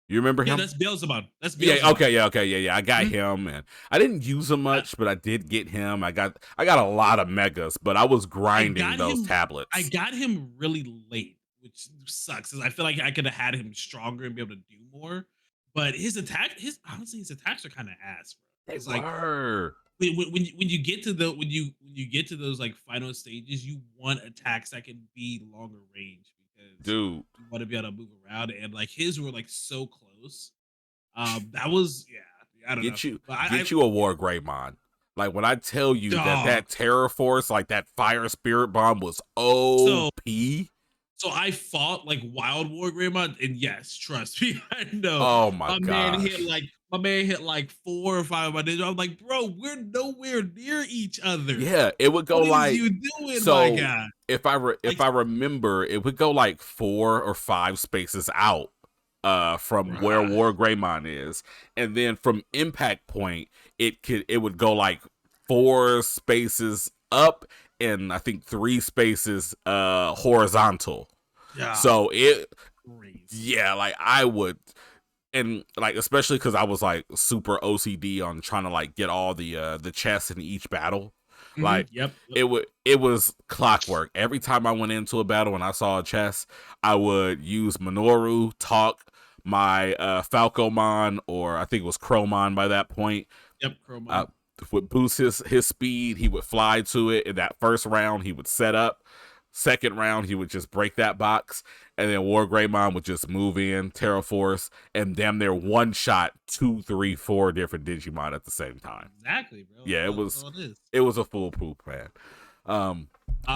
A: You remember
B: Yeah,
A: him?
B: that's Beelzebub. That's
A: Yeah,
B: Beelzebub.
A: okay, yeah. I got him, and I didn't use him
B: I,
A: much, but I did get him. I got a lot of megas, but I was
B: I
A: grinding
B: got
A: those
B: him. I
A: tablets.
B: got him really late, which sucks. Cause I feel like I could have had him stronger and be able to do more. But his honestly, his attacks are kind of ass, bro.
A: They
B: It's like
A: were.
B: when you get to the when you get to those like final stages, you want attacks that can be longer range because
A: Dude,
B: you want to be able to move around. And like his were like so close. That was yeah, I don't know, but
A: get you a War Greymon. Like when I tell you that
B: dog.
A: Terror Force, like that Fire Spirit Bomb was
B: So
A: OP.
B: so I fought like Wild War Greymon, and yes, trust me, I know
A: Oh my
B: my man hit
A: gosh.
B: like my man hit like 4 or 5 of my ninja. I'm like, bro, we're nowhere near each other.
A: Yeah, it would go
B: What is
A: like
B: you doing, my
A: so
B: guy?
A: if
B: Like,
A: I remember, it would go like 4 or 5 spaces out from where
B: bruh.
A: War Greymon is. And then from impact point, it would go like 4 spaces up and I think 3 spaces horizontal.
B: Yeah,
A: So it
B: crazy.
A: yeah, like I would and like especially because I was like super OCD on trying to like get all the chests in each battle. Like
B: Yep, yep.
A: it was clockwork. Every time I went into a battle and I saw a chest, I would use Minoru, talk my Falcomon, or I think it was Cromon by that point.
B: Yep, Chroma.
A: Uh, would boost his speed. He would fly to it. In that first round, he would set up. Second round, he would just break that box, and then War Greymon would just move in, Terra Force, and damn near one shot 2, 3, 4 different Digimon at the same time.
B: Exactly, bro.
A: Yeah,
B: That's all it is.
A: it was a foolproof plan.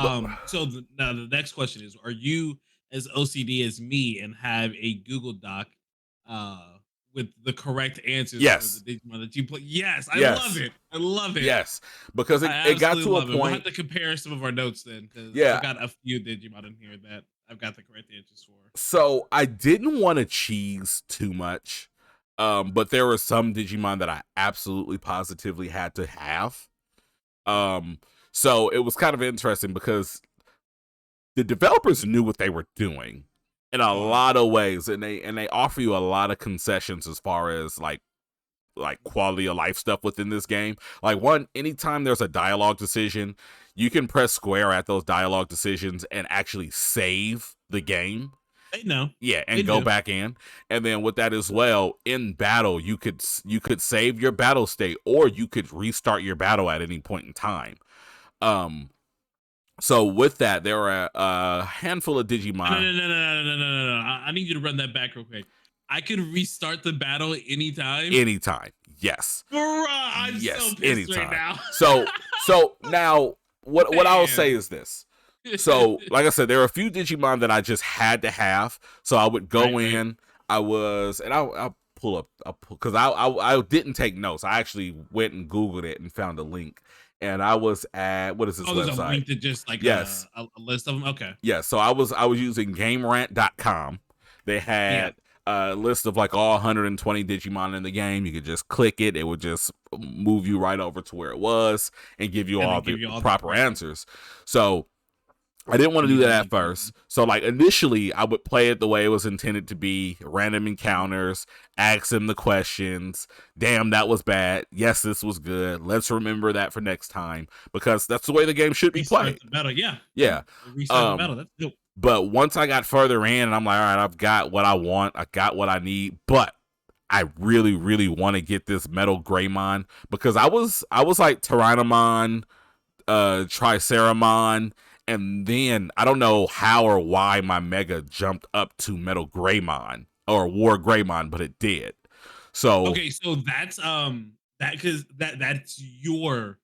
A: But
B: So now the next question is: are you as OCD as me and have a Google Doc uh, with the correct answers for the
A: yes,
B: Digimon that you play? Yes, I love
A: yes,
B: it. I love it.
A: yes, because
B: I
A: it got
B: absolutely
A: to a
B: love it. We'll have
A: point.
B: to compare some of our notes then, because I've
A: Yeah,
B: got a few Digimon in here that I've got the correct answers for.
A: so I didn't want to cheese too much, but there were some Digimon that I absolutely positively had to have. Um, so it was kind of interesting because the developers knew what they were doing in a
B: Oh,
A: lot of ways, and they offer you a lot of concessions as far as like quality of life stuff within this game. Like anytime there's a dialogue decision, you can press square at those dialogue decisions and actually save the game.
B: they know.
A: Yeah,
B: They
A: and go
B: do.
A: back in. And then with that as well, in battle, you could save your battle state, or you could restart your battle at any point in time. Um so with that, there are a handful of
B: No,
A: Digimon
B: no, no, no, no, no, no, no, no. I need you to run that back real quick. I could restart the battle anytime.
A: anytime. Yes.
B: Bruh, I'm so
A: Yes,
B: pissed right
A: anytime.
B: now.
A: So now what I will say
B: Man.
A: is this. So, like I said, there are a few Digimon that I just had to have. So I would go
B: Right.
A: in. I'll pull up because I didn't take notes. I actually went and Googled it and found a link. And I was at what is this
B: Oh, there's a
A: website?
B: link to just like
A: Yes,
B: a list of them. Okay.
A: yeah. So I was using GameRant.com. They
B: Yeah.
A: had a list of like all 120 Digimon in the game. You could just click it. It would just move you right over to where it was and give you
B: And
A: all
B: then
A: the
B: give you all the
A: proper
B: correct
A: answers. So I didn't want to do that at first. So like initially I would play it the way it was intended to be, random encounters, ask him the questions. Damn, that was bad. Yes, this was good. Let's remember that for next time because that's the way the game should be
B: Restart
A: played.
B: the battle. Yeah. Yeah.
A: Yeah.
B: Restart the battle. That's dope.
A: But once I got further in and I'm like, all right, I've got what I want. I got what I need, but I really, really want to get this Metal Greymon because I was like Tyrannomon, Triceramon, and then I don't know how or why my Mega jumped up to Metal Greymon or War Greymon, but it did. So
B: Okay, so that because that's your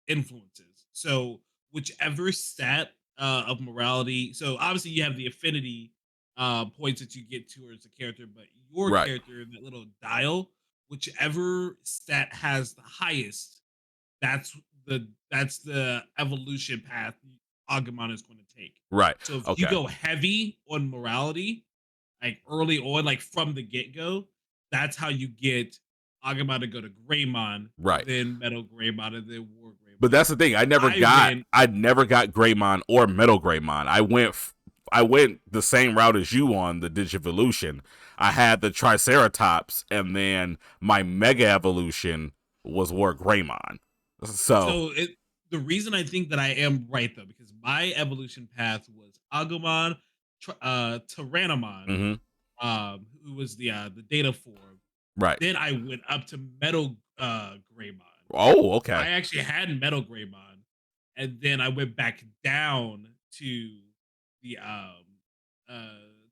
B: influences. So whichever stat of morality. So obviously you have the affinity points that you get towards the character, but your
A: right,
B: character, that little dial, whichever stat has the highest, that's that's the evolution path Agumon is going to take.
A: right,
B: So if you
A: okay,
B: go heavy on morality, like early on, like from the get go, that's how you get Agumon to go to Greymon,
A: right.
B: then Metal Greymon, and then War Greymon.
A: But that's the thing.
B: I went
A: I never got Greymon or Metal Greymon. I went the same route as you on the Digivolution. I had the Triceratops, and then my Mega Evolution was War Greymon. So,
B: So the reason I think that I am right though, because my evolution path was Agumon, Tyrannomon,
A: mhm,
B: who was the data form.
A: right.
B: Then I went up to Metal Greymon.
A: Oh,
B: So
A: okay.
B: I actually had Metal Greymon, and then I went back down to the uh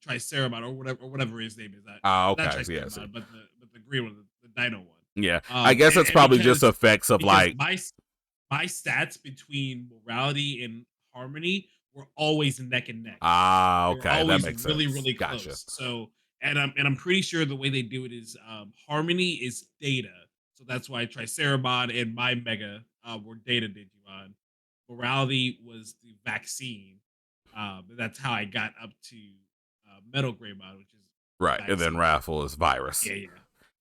B: Triceramon or whatever his name is.
A: Ah,
B: Not
A: okay. Yeah, I see.
B: Triceramon, but the green one, the Dino one.
A: Yeah, I guess it's
B: And
A: probably just effects of
B: because
A: like,
B: my stats between morality and harmony were always neck and neck.
A: ah,
B: They were
A: okay, that
B: always
A: makes
B: really,
A: sense.
B: really
A: Gotcha.
B: close. So, and I'm pretty sure the way they do it is harmony is data. So that's why Triceramon and my Mega were data Digimon. Morality was the vaccine. That's how I got up to Metal Greymon, which is
A: Right, and then
B: vaccine.
A: Raffle is virus.
B: Yeah, yeah, yeah.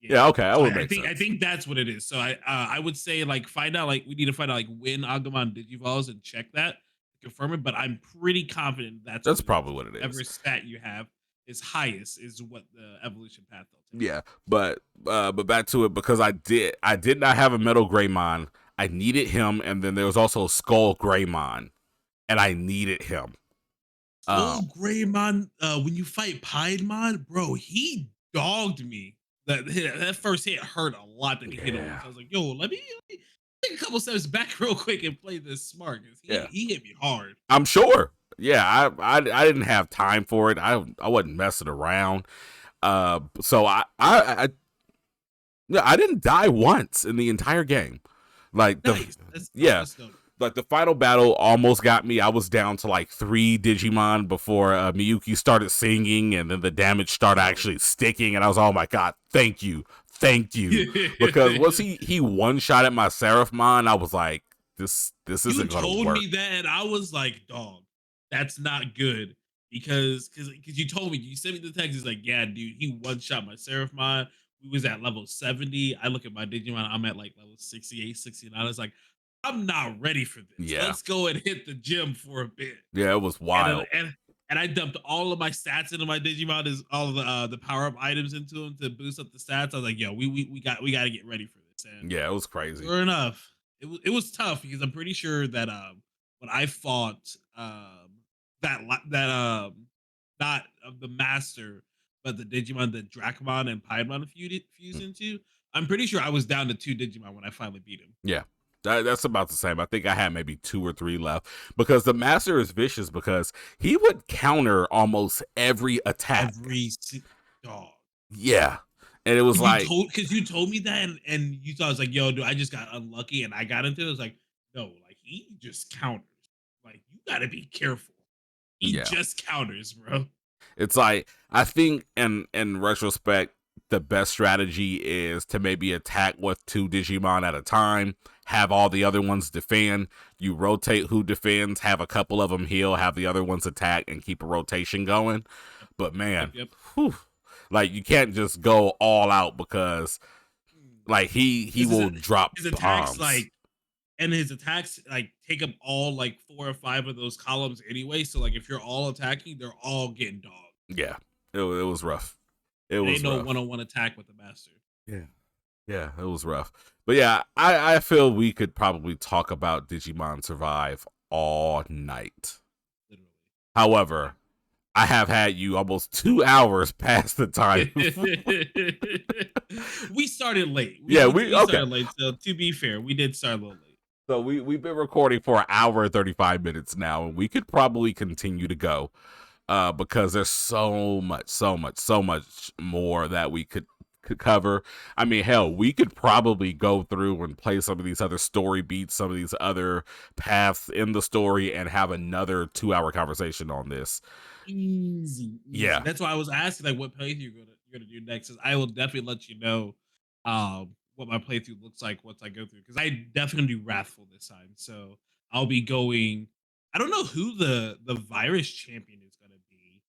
A: Yeah, okay, that
B: So
A: would
B: I
A: make
B: think I
A: sense.
B: think that's what it is. So I would say like find out like we need to find out like when Agumon digivolves and check that, confirm it. But I'm pretty confident that's
A: That's
B: what it is.
A: probably what it
B: Whatever
A: is.
B: stat you have is highest is what the evolution path they'll take.
A: Yeah, but back to it, because I did not have a Metal Greymon. I needed him, and then there was also Skull Greymon, and I needed him.
B: Skull Greymon, when you fight Piedmon, bro, he dogged me. That first hit hurt a lot that he hit on me.
A: Yeah,
B: So I was like, yo, let me take a couple steps back real quick and play this smart because he,
A: yeah,
B: he hit me hard.
A: I'm sure. Yeah, I didn't have time for it. I wasn't messing around. So yeah, I didn't die once in the entire game. Like
B: Nice. That's dope.
A: yeah,
B: That's dope.
A: like the final battle almost got me. I was down to like 3 Digimon before Miyuki started singing, and then the damage started
B: Oh.
A: actually sticking, and I was, oh my god, thank you, because once he one shot at my Seraphmon, I was like, this
B: You
A: isn't gonna
B: told
A: work.
B: me that, and I was like, dog, that's not good. Because you told me, you sent me the text, it's like, yeah, dude, he one shot my Seraphmon. We was at level 70. I look at my Digimon, I'm at like level 68, 69. It's like, I'm not ready for this.
A: Yeah,
B: Let's go and hit the gym for a bit.
A: yeah, it was
B: And then,
A: wild.
B: and I dumped all of my stats into my Digimon, is all of the power up items into them to boost up the stats. I was like, yo, we got to get ready for this. And
A: Yeah, it was crazy.
B: sure enough, it was tough because I'm pretty sure that when I fought that not of the master, but the Digimon that Dracmon and Piedmon fused into, I'm pretty sure I was down to 2 Digimon when I finally beat him.
A: Yeah. That's about the same. I think I had maybe 2 or 3 left, because the master is vicious, because he would counter almost every attack.
B: Dog.
A: Yeah. And it was like,
B: Because you told me that and you thought I was like, yo, dude, I just got unlucky and I got into it. I was like, no, like he just counters. Like you gotta be careful. He
A: yeah.
B: just counters, bro.
A: It's like, I think in retrospect, the best strategy is to maybe attack with 2 Digimon at a time, have all the other ones defend. You rotate who defends, have a couple of them heal, have the other ones attack, and keep a rotation going.
B: Yep,
A: But man,
B: yep.
A: whew, like you can't just go all out, because like he will drop
B: His attacks
A: bombs.
B: his attacks like take up all like 4 or 5 of those columns anyway. So like if you're all attacking, they're all getting dogged.
A: Yeah, it was rough. It
B: It
A: was
B: ain't no
A: rough.
B: one-on-one attack with the master.
A: Yeah. Yeah, it was rough. But yeah, I feel we could probably talk about Digimon Survive all night.
B: Literally.
A: However, I have had you almost 2 hours past the time.
B: We started late.
A: Yeah,
B: we
A: okay.
B: started late. So to be fair, we did start a little late.
A: So we've been recording for 1 hour and 35 minutes now, and we could probably continue to go, because there's so much more that we could cover. I mean, hell, we could probably go through and play some of these other story beats, some of these other paths in the story, and have another 2-hour conversation on this.
B: Easy.
A: Yeah.
B: That's why I was asking like what playthrough you're gonna do next. Is I will definitely let you know what my playthrough looks like once I go through, because I definitely do Wrathful this time. So I'll be going. I don't know who the virus champion is gonna be,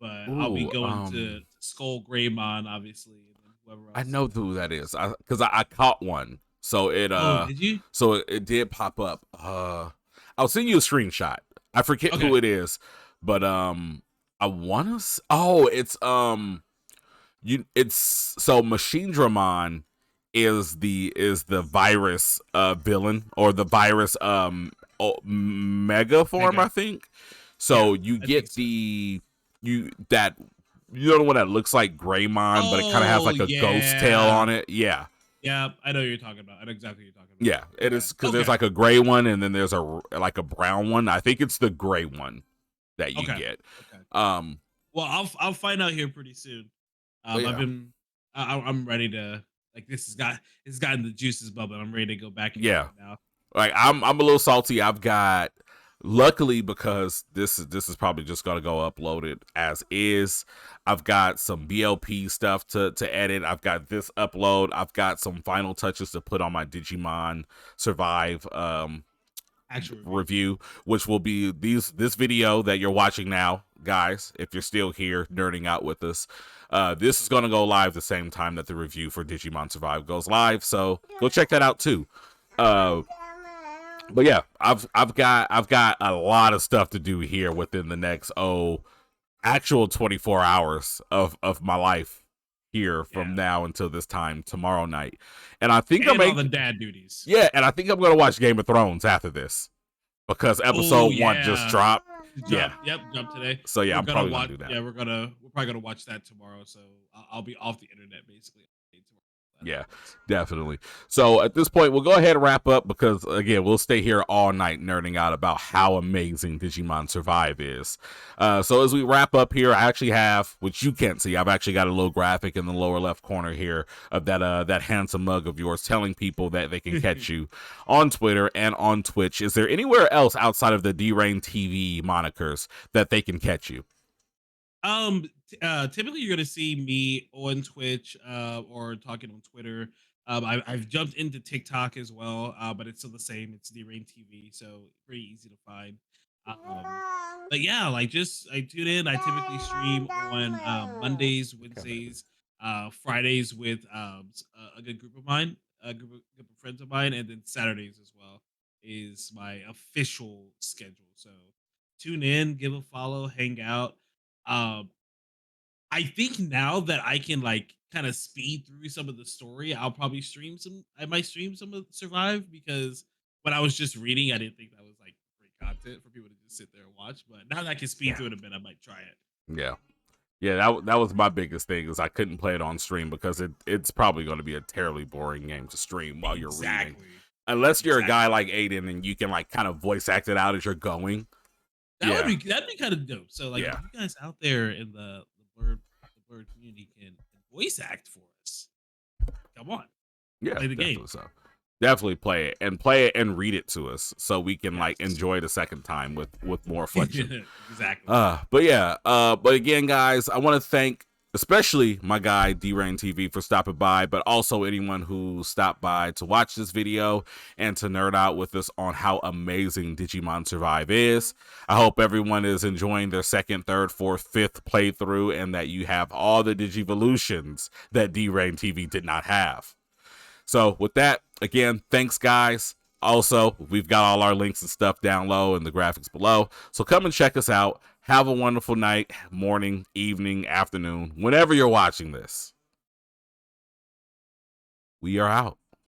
B: but I'll be
A: Ooh,
B: going to Skull Greymon, obviously, and then whoever
A: I
B: else.
A: know who that is. Because I caught one. So
B: Oh, did you?
A: it did pop up. I'll send you a screenshot. I forget
B: Okay.
A: who it is, but I want to. Oh, it's so Machine Dramon is the virus villain, or the virus mega form,
B: Mega.
A: I think.
B: Yeah,
A: So you
B: I think
A: get
B: so.
A: you that you know the one that looks like Greymon, but it kind of has
B: Oh
A: like a ghost tail
B: yeah.
A: on it. Yeah.
B: Yeah, I know what you're talking about. I know exactly what you're talking
A: Yeah,
B: about.
A: it
B: Okay.
A: is, because there's
B: Okay.
A: like a gray one and then there's a brown one. I think it's the gray one that you
B: Okay.
A: get.
B: Okay.
A: Um,
B: Well, I'll find out here pretty soon.
A: but
B: I've
A: yeah,
B: been I'm ready to, like, it's gotten the juices bubbling. I'm ready to go back into
A: yeah.
B: it now.
A: Like I'm a little salty. I've got, luckily, because this is probably just gonna go uploaded as is. I've got some BLP stuff to edit. I've got this upload. I've got some final touches to put on my Digimon Survive
B: Actual review.
A: review, which will be this video that you're watching now, guys. If you're still here nerding out with us, this is gonna go live the same time that the review for Digimon Survive goes live. So go check that out too. Uh, but yeah, I've got a lot of stuff to do here within the next actual 24 hours of my life here from
B: Yeah.
A: now until this time tomorrow night. And I think
B: And all the dad duties.
A: and I think I'm gonna watch Game of Thrones after this, because
B: Oh
A: episode 1 just
B: yeah.
A: dropped. Yeah.
B: Jump. Yep, jump today.
A: So yeah,
B: We're
A: I'm
B: gonna
A: probably gonna
B: watch.
A: do that.
B: Yeah, we're probably gonna watch that tomorrow. So I'll be off the internet basically tomorrow. That
A: Yeah,
B: happens.
A: definitely. So at this point, we'll go ahead and wrap up, because again, we'll stay here all night nerding out about how amazing Digimon Survive is. So as we wrap up here, I actually have, which you can't see, I've actually got a little graphic in the lower left corner here of that handsome mug of yours, telling people that they can catch you on Twitter and on Twitch. Is there anywhere else outside of the DriegnTV monikers that they can catch you?
B: Typically you're gonna see me on Twitch, or talking on Twitter. I've jumped into TikTok as well, but it's still the same. It's the Rain TV, so pretty easy to find. But yeah, like, just I tune in. I typically stream on Mondays, Wednesdays, Fridays with a good group of mine, group of friends of mine, and then Saturdays as well is my official schedule. So tune in, give a follow, hang out. Um, I think now that I can, like, kind of speed through some of the story, I'll probably stream some. I might stream some of Survive, because when I was just reading, I didn't think that was like great content for people to just sit there and watch. But now that I can speed
A: Yeah.
B: through it a bit, I might try it.
A: Yeah. Yeah, that was my biggest thing, is I couldn't play it on stream because it's probably going to be a terribly boring game to stream while you're reading.
B: Exactly.
A: Unless you're a guy
B: Exactly.
A: like Aiden and you can like kind of voice act it out as you're going. Yeah.
B: That'd be kind of dope. So, like, if
A: Yeah.
B: you guys out there in the Blerd community can voice act for us, come on,
A: Yeah,
B: play the
A: definitely
B: game.
A: so. Definitely play it and read it to us so we can like
B: Yes.
A: enjoy the second time with more reflection.
B: Exactly.
A: But yeah, but again, guys, I want to thank especially my guy DriegnTV for stopping by, but also anyone who stopped by to watch this video and to nerd out with us on how amazing Digimon Survive is. I hope everyone is enjoying their second, third, fourth, fifth playthrough, and that you have all the Digivolutions that DriegnTV did not have. So with that, again, thanks, guys. Also, we've got all our links and stuff down low in the graphics below. So come and check us out. Have a wonderful night, morning, evening, afternoon, whenever you're watching this. We are out.